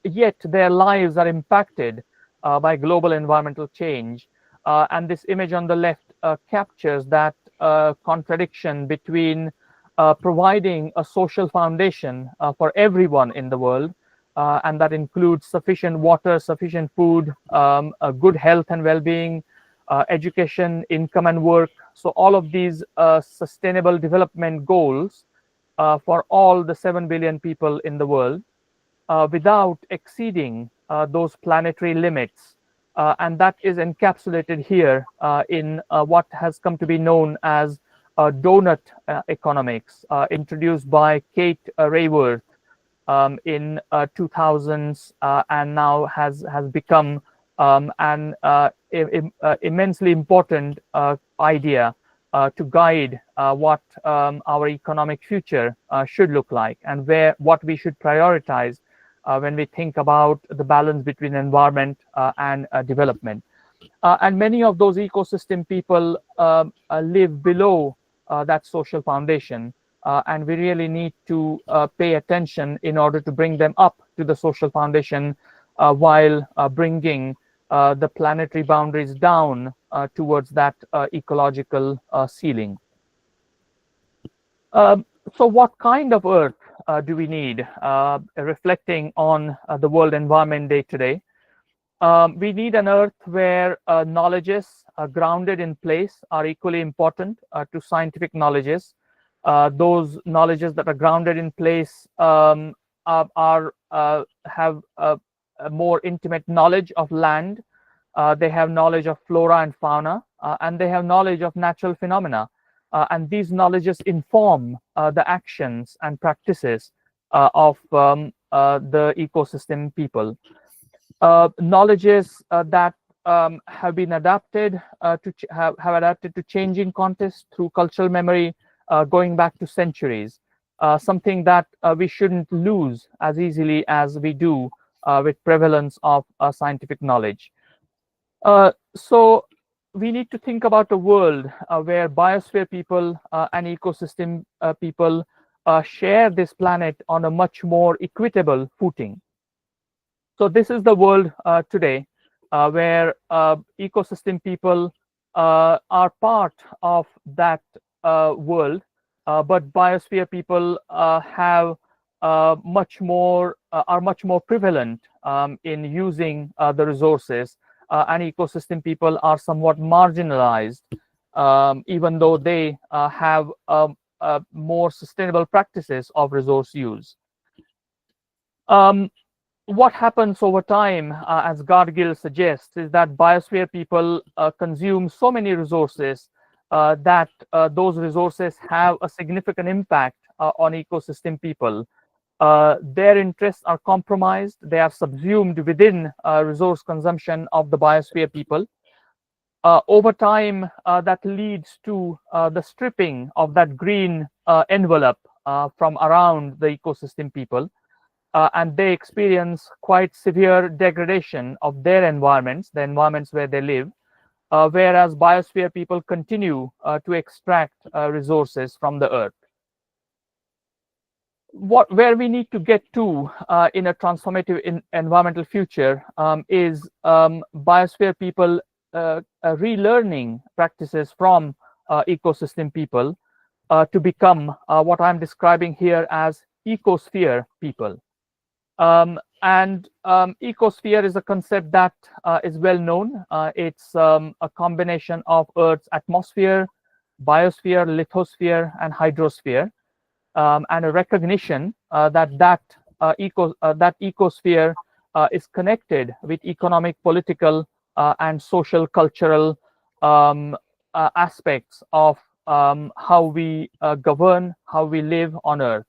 Yet their lives are impacted by global environmental change. And this image on the left captures that contradiction between providing a social foundation for everyone in the world, and that includes sufficient water, sufficient food, good health and well-being, education, income and work. So all of these sustainable development goals for all the 7 billion people in the world, without exceeding those planetary limits. And that is encapsulated here in what has come to be known as donut economics, introduced by Kate Raworth in 2000s, and now has become an immensely important idea to guide what our economic future should look like, and what we should prioritize when we think about the balance between environment and development. And many of those ecosystem people live below that social foundation, and we really need to pay attention in order to bring them up to the social foundation while bringing the planetary boundaries down towards that ecological ceiling. So what kind of Earth do we need? Reflecting on the World Environment Day today, we need an Earth where knowledges grounded in place are equally important to scientific knowledges. Those knowledges that are grounded in place have a more intimate knowledge of land. They have knowledge of flora and fauna, and they have knowledge of natural phenomena. And these knowledges inform the actions and practices of the ecosystem people. Knowledges that have been adapted have adapted to changing context through cultural memory, going back to centuries. Something that we shouldn't lose as easily as we do with prevalence of scientific knowledge. So we need to think about a world where biosphere people and ecosystem people share this planet on a much more equitable footing. So this is the world today, where ecosystem people are part of that world, but biosphere people are much more prevalent in using the resources, and ecosystem people are somewhat marginalized, even though they have more sustainable practices of resource use. What happens over time, as Gargill suggests, is that biosphere people consume so many resources that those resources have a significant impact on ecosystem people. Their interests are compromised. They are subsumed within resource consumption of the biosphere people. Over time, that leads to the stripping of that green envelope from around the ecosystem people. And they experience quite severe degradation of their environments, the environments where they live, whereas biosphere people continue to extract resources from the earth. Where we need to get to in a transformative environmental future is biosphere people relearning practices from ecosystem people to become what I'm describing here as ecosphere people. Ecosphere is a concept that is well known. It's a combination of Earth's atmosphere, biosphere, lithosphere, and hydrosphere, and a recognition that ecosphere is connected with economic, political, and social, cultural aspects of how we govern, how we live on Earth.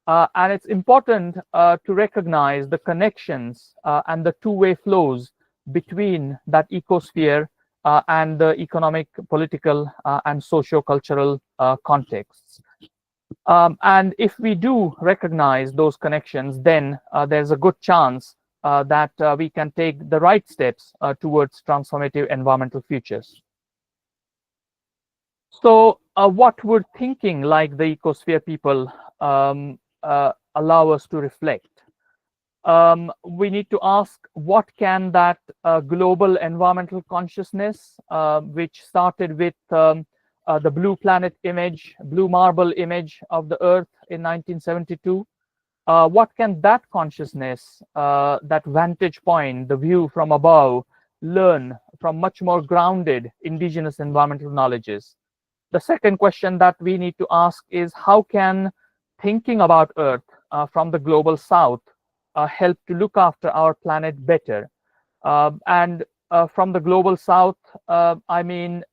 And it's important to recognize the connections and the two-way flows between that ecosphere and the economic, political, and socio-cultural contexts. And if we do recognize those connections, then there's a good chance that we can take the right steps towards transformative environmental futures. So what would thinking like the ecosphere people allow us to reflect? We need to ask, what can that global environmental consciousness, which started with the blue planet image, blue marble image of the Earth in 1972, what can that consciousness, that vantage point, the view from above, learn from much more grounded indigenous environmental knowledges? The second question that we need to ask is, how can thinking about Earth from the global south help to look after our planet better? And from the global south, I mean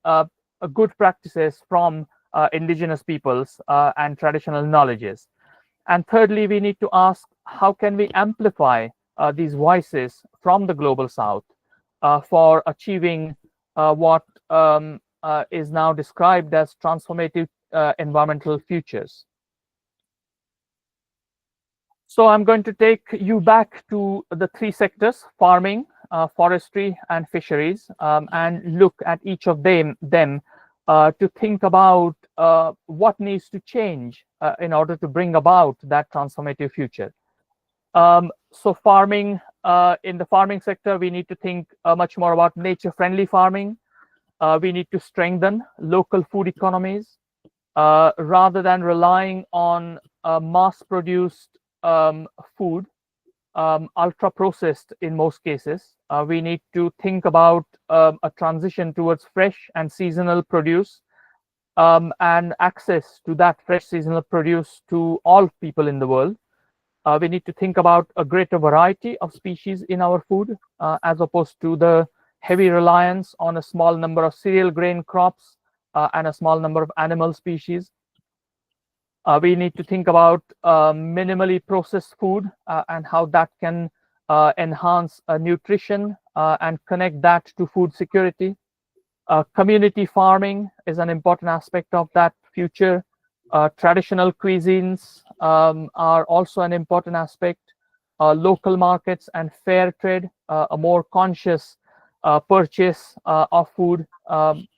good practices from indigenous peoples and traditional knowledges. And thirdly, we need to ask, how can we amplify these voices from the global south for achieving what is now described as transformative environmental futures? So I'm going to take you back to the three sectors: farming, forestry, and fisheries, and look at each of them to think about what needs to change in order to bring about that transformative future. So farming, in the farming sector, we need to think much more about nature-friendly farming. We need to strengthen local food economies rather than relying on mass-produced food. ultra processed in most cases. We need to think about a transition towards fresh and seasonal produce, and access to that fresh seasonal produce to all people in the world. We need to think about a greater variety of species in our food, as opposed to the heavy reliance on a small number of cereal grain crops and a small number of animal species. We need to think about minimally processed food and how that can enhance nutrition and connect that to food security. Community farming is an important aspect of that future. Traditional cuisines are also an important aspect. Local markets and fair trade, a more conscious purchase of food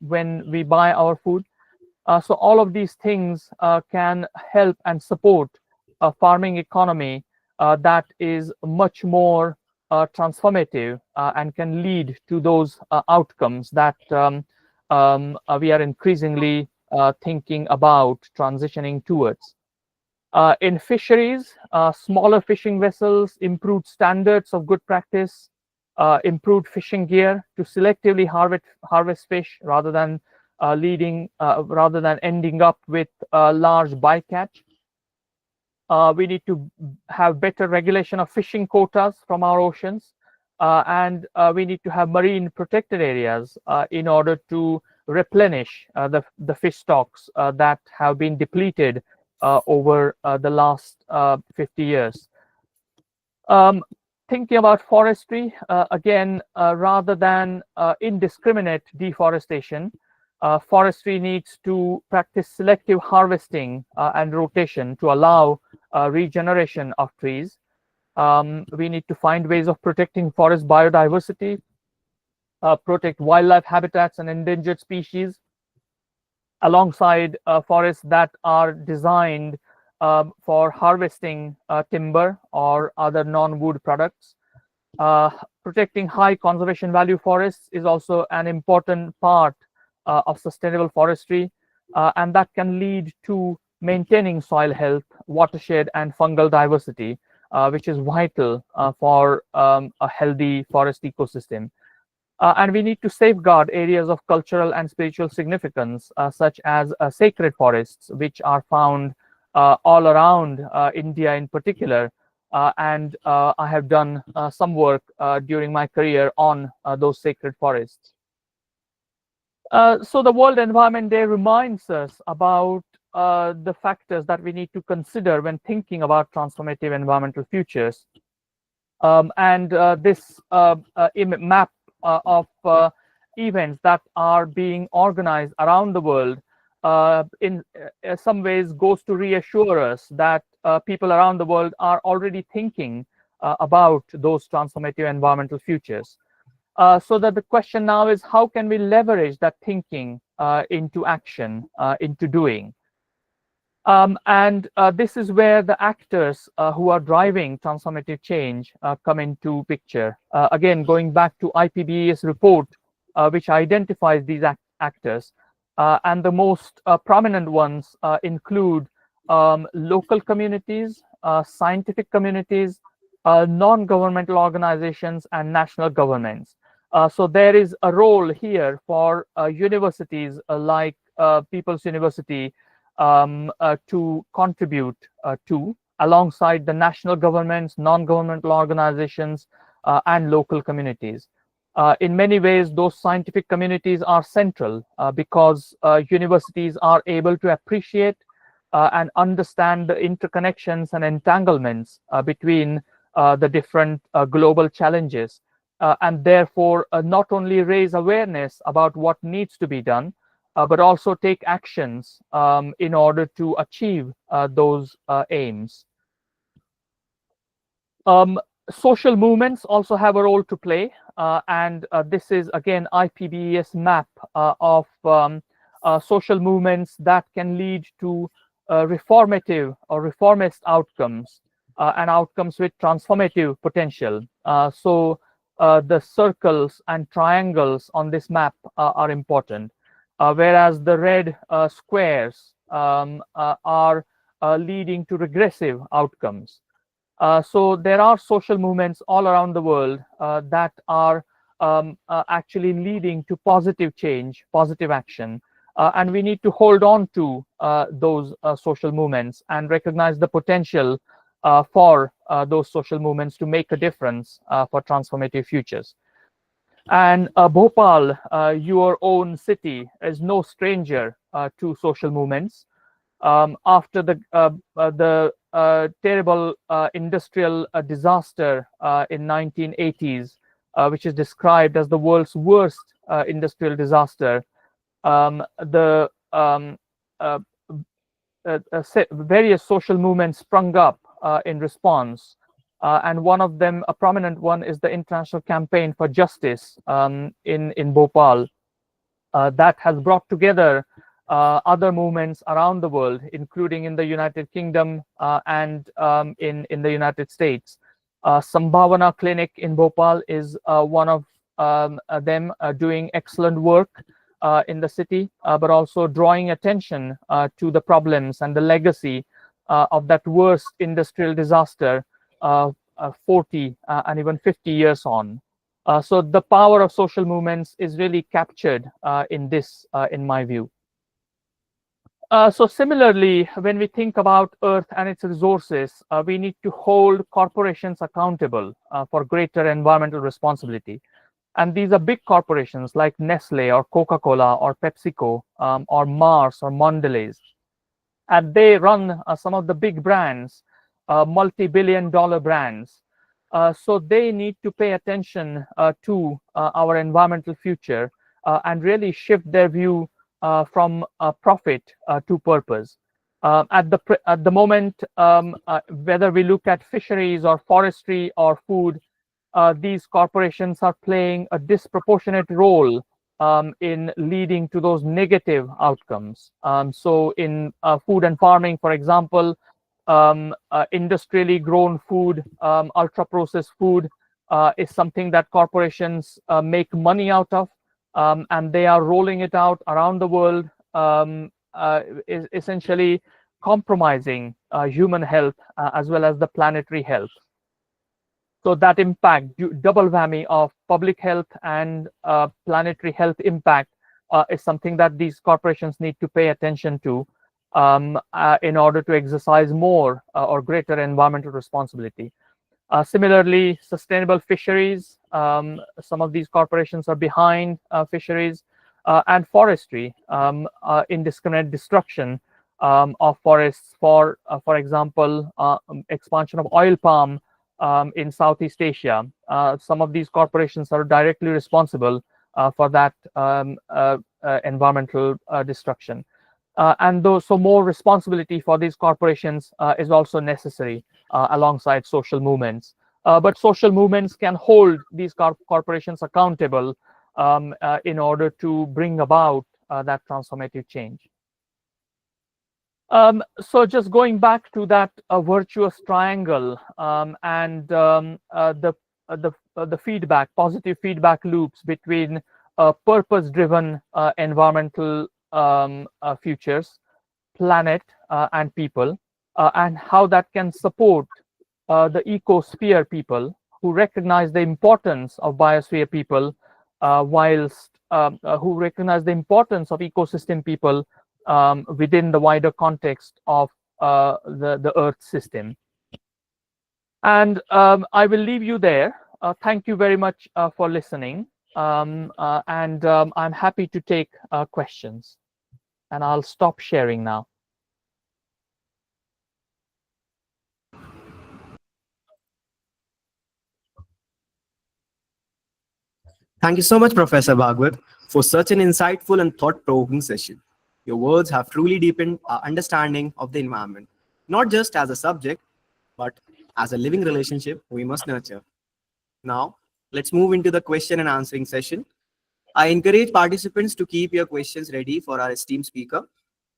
when we buy our food. So all of these things can help and support a farming economy that is much more transformative and can lead to those outcomes that we are increasingly thinking about transitioning towards. In fisheries, smaller fishing vessels, improved standards of good practice, improved fishing gear to selectively harvest fish rather than ending up with a large bycatch. We need to have better regulation of fishing quotas from our oceans, and we need to have marine protected areas in order to replenish the fish stocks that have been depleted over the last 50 years. Thinking about forestry, again, rather than indiscriminate deforestation, forestry needs to practice selective harvesting and rotation to allow regeneration of trees. We need to find ways of protecting forest biodiversity, protect wildlife habitats and endangered species, alongside forests that are designed for harvesting timber or other non-wood products. Protecting high conservation value forests is also an important part of sustainable forestry, and that can lead to maintaining soil health, watershed, and fungal diversity, which is vital for a healthy forest ecosystem. And we need to safeguard areas of cultural and spiritual significance, such as sacred forests, which are found all around India in particular. And I have done some work during my career on those sacred forests. So the World Environment Day reminds us about the factors that we need to consider when thinking about transformative environmental futures. This map of events that are being organized around the world in some ways goes to reassure us that people around the world are already thinking about those transformative environmental futures. So that the question now is, how can we leverage that thinking into action, into doing? This is where the actors who are driving transformative change come into picture. Again, going back to IPBES report, which identifies these actors, and the most prominent ones include local communities, scientific communities, non-governmental organizations, and national governments. So there is a role here for universities like People's University to contribute to, alongside the national governments, non-governmental organizations, and local communities. In many ways, those scientific communities are central because universities are able to appreciate and understand the interconnections and entanglements between the different global challenges, and therefore not only raise awareness about what needs to be done, but also take actions in order to achieve those aims. Social movements also have a role to play, and this is again IPBES map of social movements that can lead to reformative or reformist outcomes and outcomes with transformative potential. So the circles and triangles on this map are important, whereas the red squares are leading to regressive outcomes. So there are social movements all around the world that are actually leading to positive change, positive action. And we need to hold on to those social movements and recognize the potential for those social movements to make a difference for transformative futures. And Bhopal, your own city, is no stranger to social movements. After the terrible industrial disaster in 1980s, which is described as the world's worst industrial disaster, the various social movements sprung up in response. And one of them, a prominent one, is the International Campaign for Justice in Bhopal, that has brought together other movements around the world, including in the United Kingdom and in the United States. Sambhavana Clinic in Bhopal is one of them, doing excellent work in the city, but also drawing attention to the problems and the legacy of that worst industrial disaster 40 and even 50 years on. So the power of social movements is really captured in this, in my view. So similarly, when we think about Earth and its resources, we need to hold corporations accountable for greater environmental responsibility. And these are big corporations like Nestle or Coca-Cola or PepsiCo or Mars or Mondelez. And they run some of the big brands, multi-billion-dollar brands. So they need to pay attention to our environmental future and really shift their view from profit to purpose. At the moment, whether we look at fisheries or forestry or food, these corporations are playing a disproportionate role in leading to those negative outcomes. So in food and farming, for example, industrially grown food, ultra-processed food is something that corporations make money out of, and they are rolling it out around the world, is essentially compromising human health as well as the planetary health. So that impact, double whammy of public health and planetary health impact, is something that these corporations need to pay attention to in order to exercise more or greater environmental responsibility. Similarly, sustainable fisheries, some of these corporations are behind fisheries, and forestry, indiscriminate destruction of forests for example, expansion of oil palm in Southeast Asia. Some of these corporations are directly responsible for that environmental destruction. So more responsibility for these corporations is also necessary alongside social movements. But social movements can hold these corporations accountable in order to bring about that transformative change. So just going back to that virtuous triangle and the feedback, positive feedback loops between purpose-driven environmental futures, planet, and people, and how that can support the ecosphere people who recognize the importance of biosphere people, whilst who recognize the importance of ecosystem people within the wider context of the Earth system. And I will leave you there. Thank you very much for listening. And I'm happy to take questions. And I'll stop sharing now. Thank you so much, Professor Bhagwat, for such an insightful and thought-provoking session. Your words have truly deepened our understanding of the environment, not just as a subject, but as a living relationship we must nurture. Now, let's move into the question and answering session. I encourage participants to keep your questions ready for our esteemed speaker.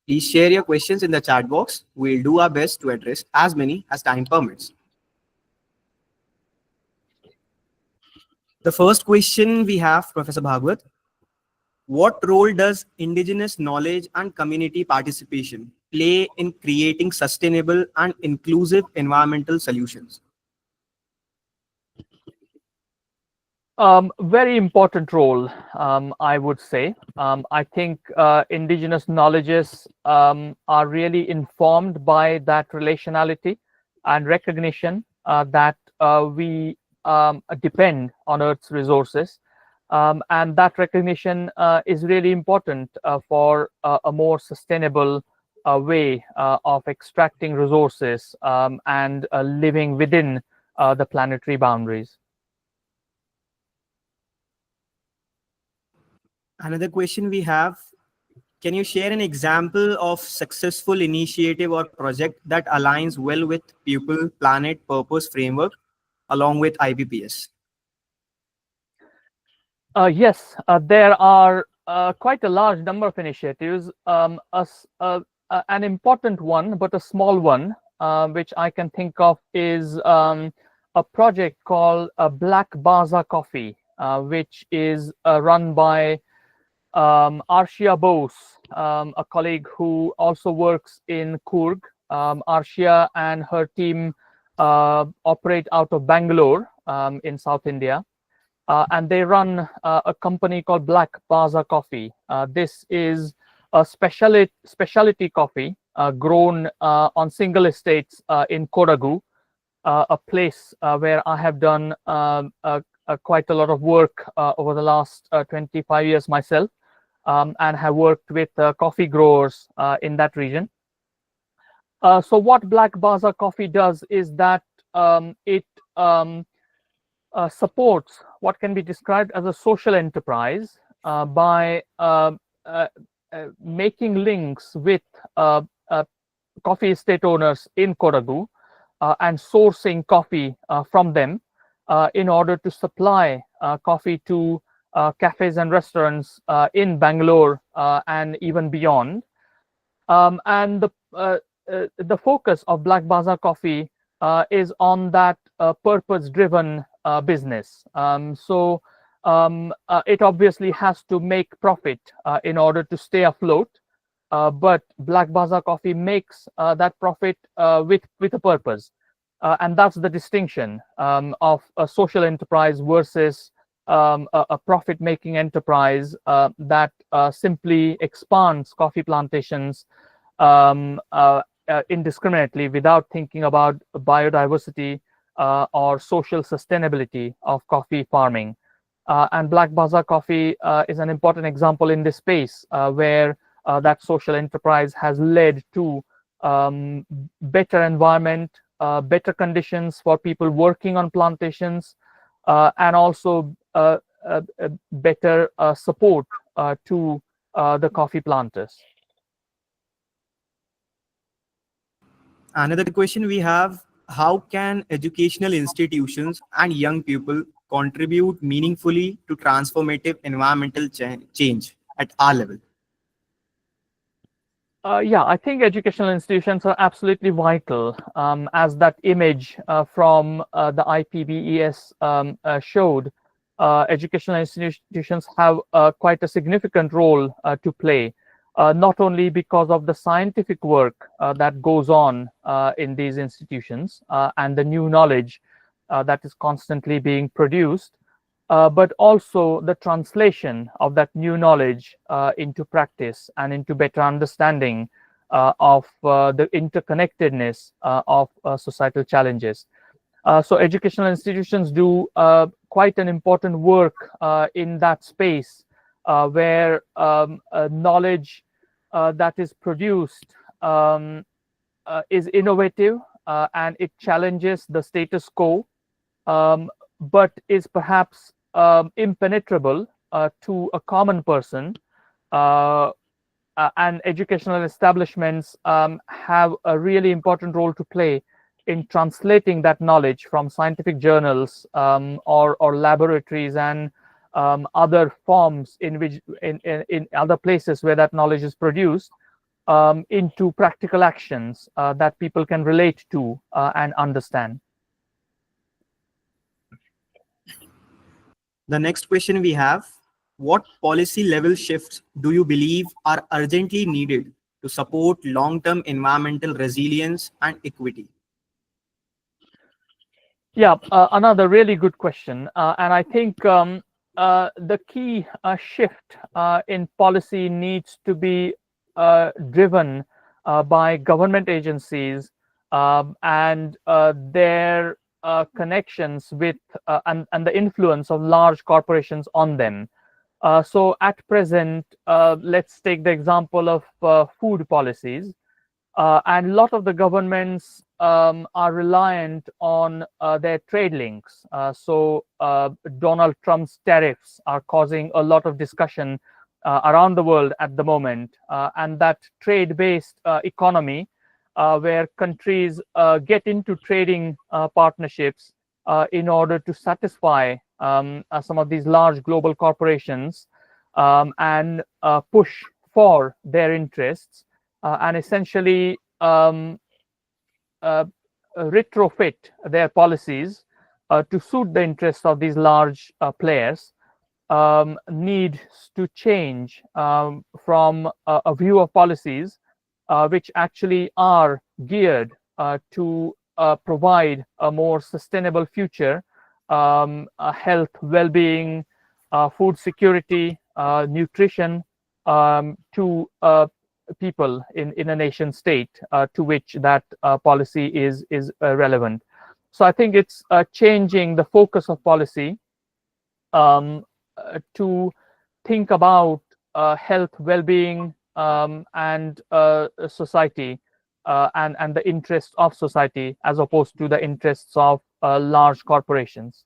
Please share your questions in the chat box. We'll do our best to address as many as time permits. The first question we have, Professor Bhagwat: what role does indigenous knowledge and community participation play in creating sustainable and inclusive environmental solutions? Very important role, I would say. I think indigenous knowledges are really informed by that relationality and recognition that we depend on Earth's resources. And that recognition is really important for a more sustainable way of extracting resources and living within the planetary boundaries. Another question we have, can you share an example of successful initiative or project that aligns well with People, Planet, Purpose framework along with IPPS? Yes, there are quite a large number of initiatives. An important one, but a small one, which I can think of, is a project called Black Baza Coffee, which is run by Arshia Bose, a colleague who also works in Coorg. Arshia and her team operate out of Bangalore in South India. And they run a company called Black Baza Coffee. This is a specialty coffee grown on single estates in Kodagu, a place where I have done quite a lot of work over the last 25 years myself, and have worked with coffee growers in that region. So what Black Baza Coffee does is that it supports what can be described as a social enterprise by making links with coffee estate owners in Kodagu and sourcing coffee from them in order to supply coffee to cafes and restaurants in Bangalore and even beyond. And the focus of Black Baza Coffee is on that purpose-driven business. So it obviously has to make profit in order to stay afloat. But Black Baza Coffee makes that profit with a purpose. And that's the distinction of a social enterprise versus a profit-making enterprise that simply expands coffee plantations indiscriminately without thinking about biodiversity or social sustainability of coffee farming. And Black Baza Coffee is an important example in this space where that social enterprise has led to better environment, better conditions for people working on plantations, and also better support to the coffee planters. Another question we have, how can educational institutions and young people contribute meaningfully to transformative environmental change at our level? Yeah, I think educational institutions are absolutely vital, as that image from the IPBES showed. Educational institutions have quite a significant role to play, not only because of the scientific work that goes on in these institutions and the new knowledge that is constantly being produced, but also the translation of that new knowledge into practice and into better understanding of the interconnectedness of societal challenges. So educational institutions do quite an important work in that space where knowledge that is produced is innovative and it challenges the status quo, but is perhaps impenetrable to a common person. And educational establishments have a really important role to play in translating that knowledge from scientific journals or laboratories and other forms in which in other places where that knowledge is produced into practical actions that people can relate to and understand. The next question we have, what policy level shifts do you believe are urgently needed to support long-term environmental resilience and equity? Yeah, another really good question. And I think the key shift in policy needs to be driven by government agencies and their connections with and the influence of large corporations on them. So at present, let's take the example of food policies. And a lot of the governments are reliant on their trade links. So Donald Trump's tariffs are causing a lot of discussion around the world at the moment. And that trade-based economy, where countries get into trading partnerships in order to satisfy some of these large global corporations and push for their interests and essentially uh, retrofit their policies to suit the interests of these large players needs to change from a view of policies which actually are geared to provide a more sustainable future, health, well-being, food security, nutrition to people in a nation state to which that policy is relevant. So I think it's changing the focus of policy to think about health, well-being, and society and the interests of society as opposed to the interests of large corporations.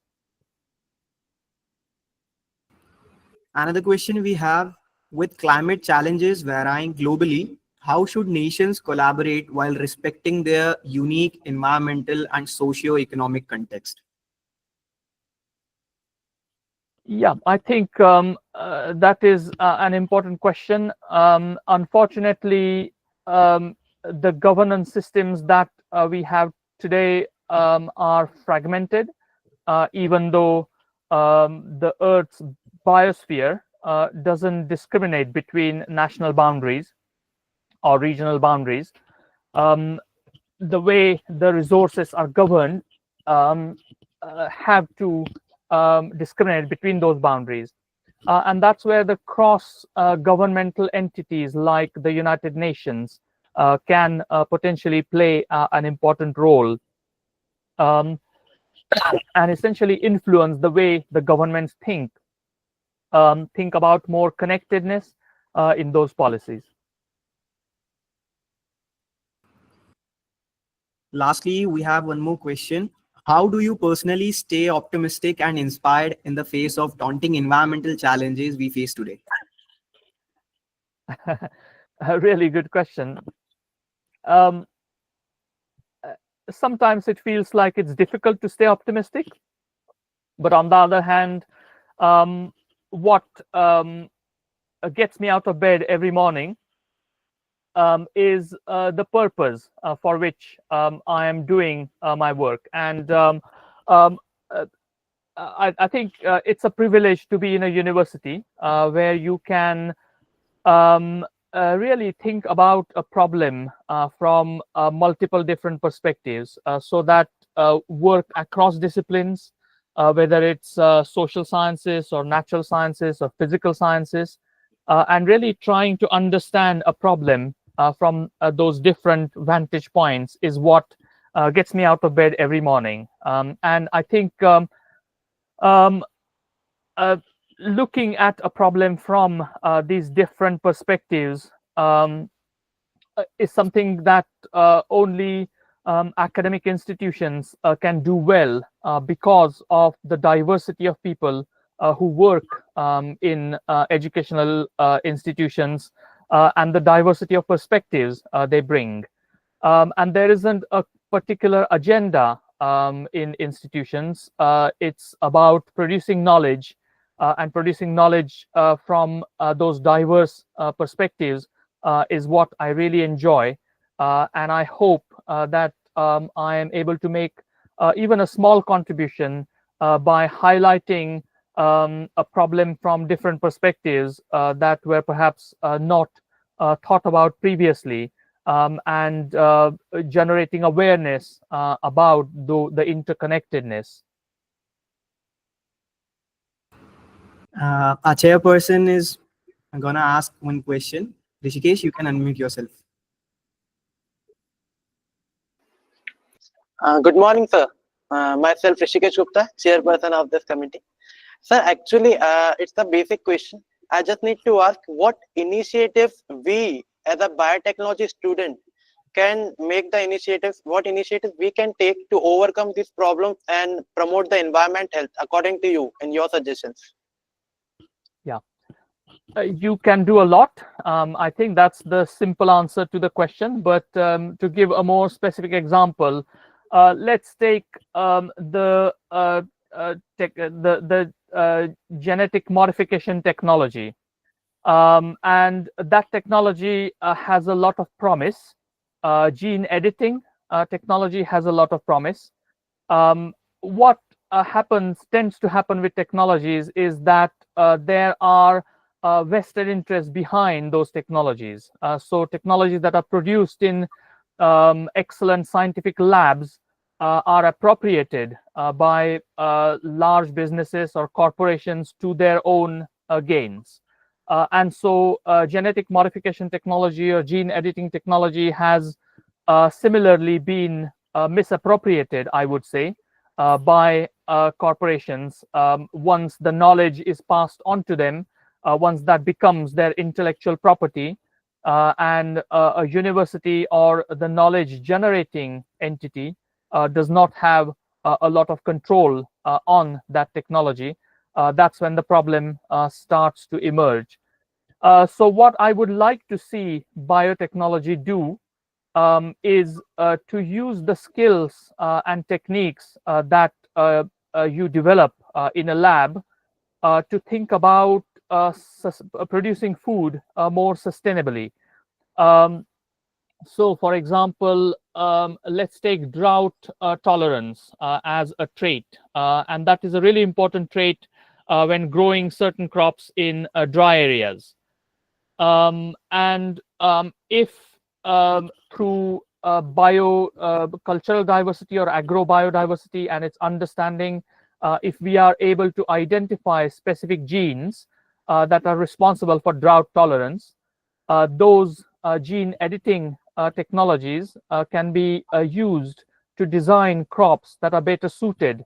Another question we have, with climate challenges varying globally, how should nations collaborate while respecting their unique environmental and socio-economic context? Yeah, I think that is an important question. Unfortunately, the governance systems that we have today are fragmented, even though the Earth's biosphere doesn't discriminate between national boundaries or regional boundaries. The way the resources are governed have to discriminate between those boundaries. And that's where the cross governmental entities like the United Nations can potentially play an important role and essentially influence the way the governments think about more connectedness in those policies. Lastly, we have one more question. How do you personally stay optimistic and inspired in the face of daunting environmental challenges we face today? A really good question. Um, Sometimes it feels like it's difficult to stay optimistic, but on the other hand, what gets me out of bed every morning is the purpose for which I am doing my work. And um, uh, I think it's a privilege to be in a university where you can really think about a problem from multiple different perspectives so that work across disciplines, whether it's social sciences or natural sciences or physical sciences, and really trying to understand a problem from those different vantage points is what gets me out of bed every morning. And I think um, looking at a problem from these different perspectives is something that only academic institutions can do well because of the diversity of people who work in educational institutions and the diversity of perspectives they bring. And there isn't a particular agenda in institutions. It's about producing knowledge and producing knowledge from those diverse perspectives is what I really enjoy. And I hope that I am able to make even a small contribution by highlighting a problem from different perspectives that were perhaps not thought about previously. and generating awareness about the interconnectedness. Our chairperson is gonna ask one question. Rishikesh, you can unmute yourself. Good morning, sir. Myself, Rishikesh Gupta, chairperson of this committee. Sir, actually, it's a basic question. I just need to ask what initiatives we, as a biotechnology student, can make the initiatives, what initiatives we can take to overcome these problems and promote the environment health, according to you, in your suggestions. Yeah. You can do a lot. I think that's the simple answer to the question. But to give a more specific example, let's take the genetic modification technology, and that technology has a lot of promise. Gene editing technology has a lot of promise. What tends to happen with technologies is that there are vested interests behind those technologies. So technologies that are produced in excellent scientific labs are appropriated by large businesses or corporations to their own gains. And so genetic modification technology or gene editing technology has similarly been misappropriated, I would say, by corporations. Once the knowledge is passed on to them, once that becomes their intellectual property, and a university or the knowledge generating entity does not have a lot of control on that technology, that's when the problem starts to emerge. So what I would like to see biotechnology do is to use the skills and techniques that you develop in a lab to think about producing food more sustainably. Um, so, for example, let's take drought tolerance as a trait, and that is a really important trait when growing certain crops in dry areas. And if through cultural diversity or agrobiodiversity and its understanding, if we are able to identify specific genes that are responsible for drought tolerance, those gene editing technologies can be used to design crops that are better suited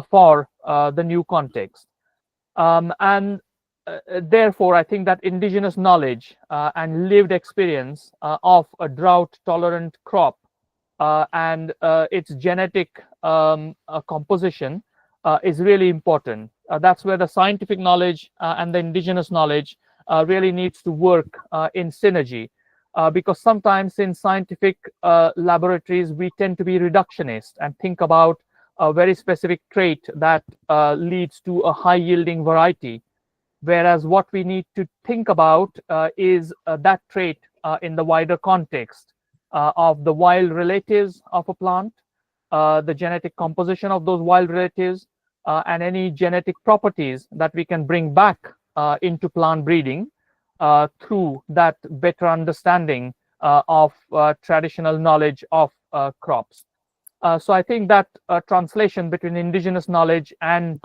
for the new context. And therefore, I think that indigenous knowledge and lived experience of a drought tolerant crop and its genetic composition is really important. That's where the scientific knowledge and the indigenous knowledge really needs to work in synergy. Because sometimes in scientific laboratories, we tend to be reductionist and think about a very specific trait that leads to a high yielding variety. Whereas what we need to think about is that trait in the wider context of the wild relatives of a plant, the genetic composition of those wild relatives, and any genetic properties that we can bring back into plant breeding through that better understanding of traditional knowledge of crops. So I think that translation between indigenous knowledge and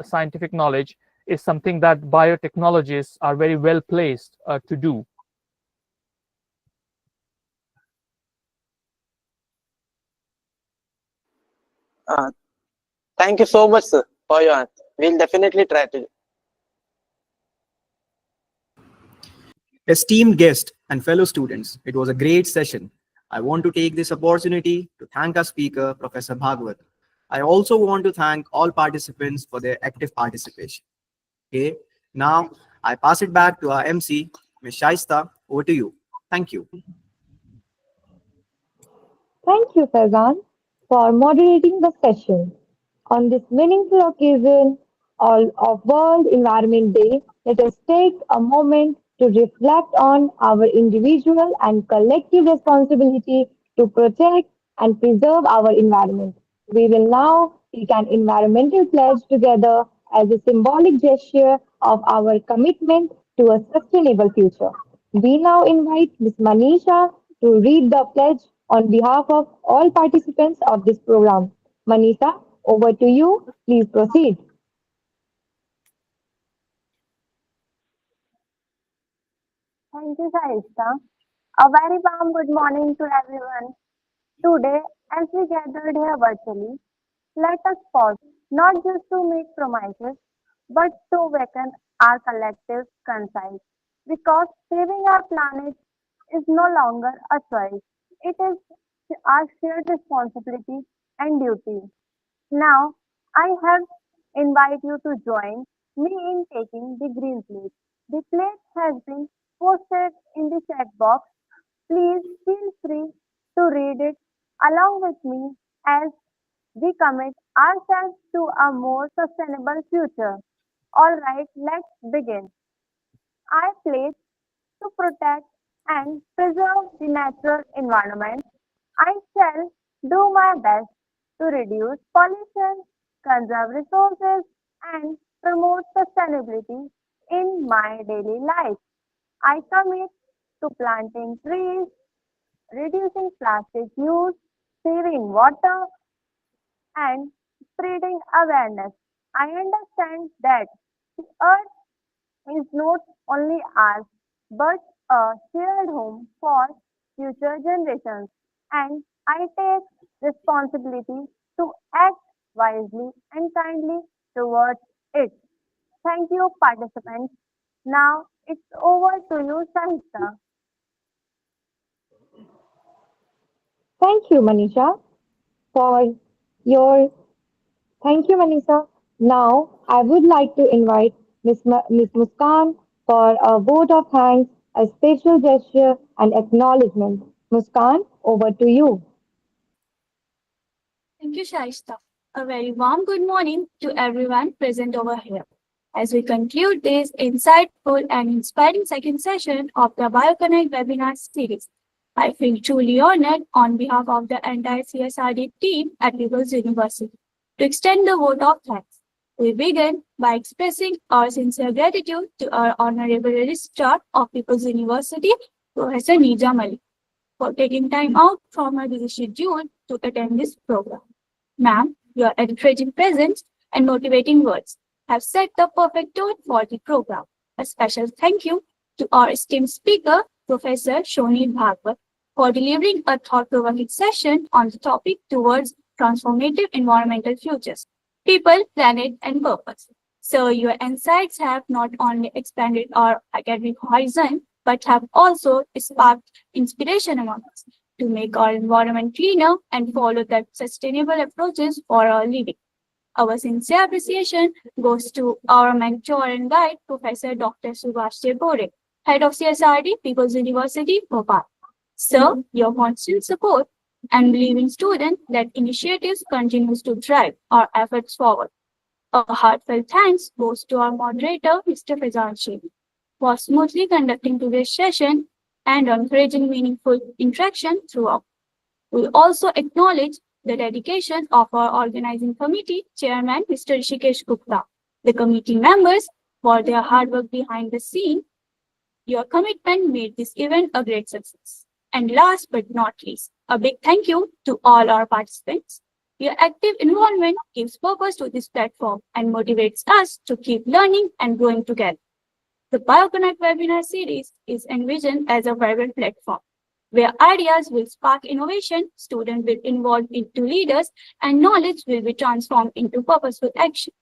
scientific knowledge is something that biotechnologists are very well placed to do. Thank you so much, sir, for your answer. We'll definitely try to. Esteemed guest and fellow students, it was a great session. I want to take this opportunity to thank our speaker, Professor Bhagwat. I also want to thank all participants for their active participation. Okay, now I pass it back to our MC, Ms. Shaista. Over to you. Thank you. Thank you, Faizan, for moderating the session. On this meaningful occasion of World Environment Day, let us take a moment to reflect on our individual and collective responsibility to protect and preserve our environment. We will now take an environmental pledge together as a symbolic gesture of our commitment to a sustainable future. We now invite Ms. Manisha to read the pledge on behalf of all participants of this program. Manisha, over to you. Please proceed. Thank you, Saista. A very warm good morning to everyone. Today, as we gathered here virtually, let us pause, not just to make promises, but to awaken our collective conscience. Because saving our planet is no longer a choice, it is our shared responsibility and duty. Now, I have invite you to join me in taking the green plate. The plate has been posted in the chat box. Please feel free to read it along with me as we commit ourselves to a more sustainable future. All right, let's begin. I pledge to protect and preserve the natural environment. I shall do my best to reduce pollution, conserve resources, and promote sustainability in my daily life. I commit to planting trees, reducing plastic use, saving water, and spreading awareness. I understand that the earth is not only ours but a shared home for future generations, and I take responsibility to act wisely and kindly towards it. Thank you, participants. Now it's over to you, Sahita. Thank you, Manisha, for your Thank you, Manisha. Now, I would like to invite Ms. Muskan for a vote of thanks, a special gesture, and acknowledgement. Muskan, over to you. Thank you, Shaista. A very warm good morning to everyone present over here. As we conclude this insightful and inspiring second session of the BioConnect webinar series, I feel truly honored on behalf of the entire CSRD team at People's University to extend the vote of thanks. We begin by expressing our sincere gratitude to our Honorable Registrar of People's University, Professor Nija Malik, for taking time out from her busy schedule to attend this program. Ma'am, your encouraging presence and motivating words have set the perfect tone for the program. A special thank you to our esteemed speaker, Professor Shonil Bhagwat, for delivering a thought-provoking session on the topic towards transformative environmental futures, people, planet, and purpose. So your insights have not only expanded our academic horizon, but have also sparked inspiration among us to make our environment cleaner and follow that sustainable approaches for our living. Our sincere appreciation goes to our mentor and guide, Professor Dr. Subhash Bore, Head of CSRD, People's University, Bhopal. Sir, your constant support and believing student-led initiatives continues to drive our efforts forward. A heartfelt thanks goes to our moderator, Mr. Fazan Sheikh, for smoothly conducting today's session and encouraging meaningful interaction throughout. We also acknowledge the dedication of our organizing committee chairman, Mr. Rishikesh Gupta, the committee members for their hard work behind the scene. Your commitment made this event a great success. And last but not least, a big thank you to all our participants. Your active involvement gives purpose to this platform and motivates us to keep learning and growing together. The BioConnect webinar series is envisioned as a vibrant platform where ideas will spark innovation, students will evolve into leaders, and knowledge will be transformed into purposeful action.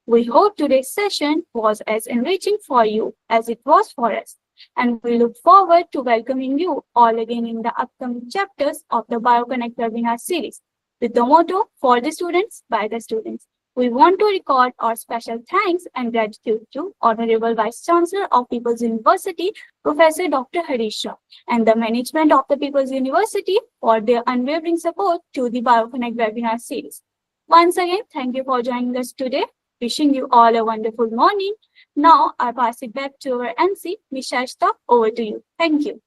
We hope today's session was as enriching for you as it was for us, and we look forward to welcoming you all again in the upcoming chapters of the BioConnect webinar series with the motto for the students, by the students. We want to record our special thanks and gratitude to Honorable Vice Chancellor of People's University, Professor Dr. Harish Rao, and the management of the People's University for their unwavering support to the BioConnect webinar series. Once again, thank you for joining us today. Wishing you all a wonderful morning. Now I pass it back to our MC, Ms. Shashta. Over to you. Thank you.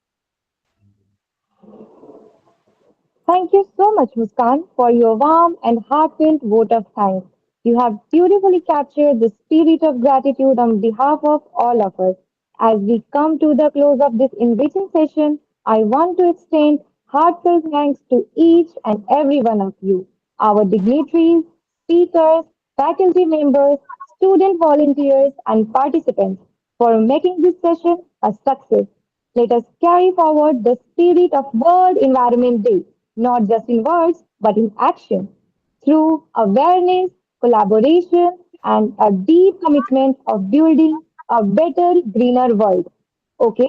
Thank you so much, Muskan, for your warm and heartfelt vote of thanks. You have beautifully captured the spirit of gratitude on behalf of all of us. As we come to the close of this enriching session, I want to extend heartfelt thanks to each and every one of you, our dignitaries, speakers, faculty members, student volunteers, and participants for making this session a success. Let us carry forward the spirit of World Environment Day, not just in words, but in action, through awareness, collaboration, and a deep commitment of building a better, greener world. Okay,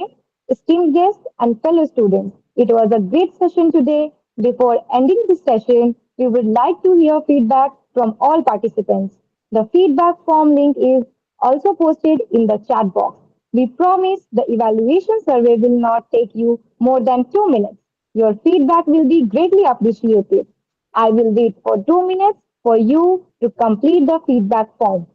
esteemed guests and fellow students, it was a great session today. Before ending this session, we would like to hear feedback from all participants. The feedback form link is also posted in the chat box. We promise the evaluation survey will not take you more than 2 minutes. Your feedback will be greatly appreciated. I will wait for 2 minutes for you to complete the feedback form.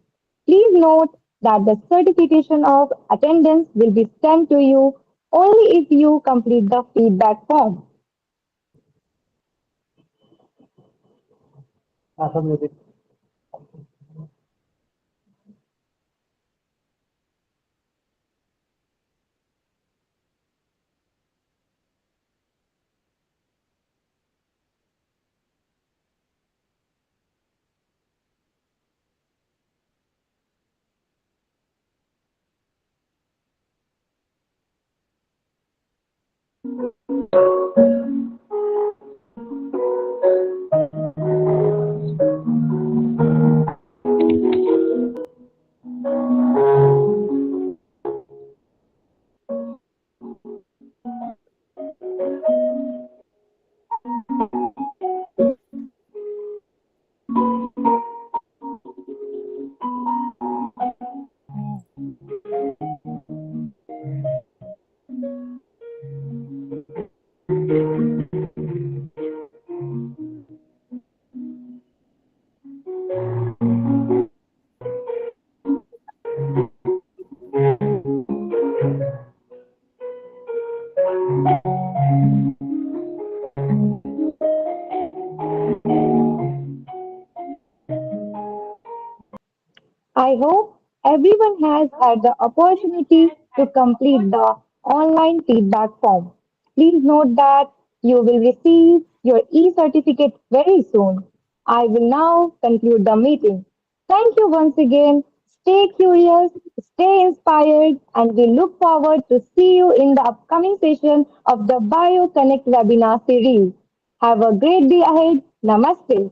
Please note that the certification of attendance will be sent to you only if you complete the feedback form. I hope everyone has had the opportunity to complete the online feedback form. Please note that you will receive your e-certificate very soon. I will now conclude the meeting. Thank you once again. Stay curious, stay inspired, and we look forward to see you in the upcoming session of the BioConnect webinar series. Have a great day ahead. Namaste.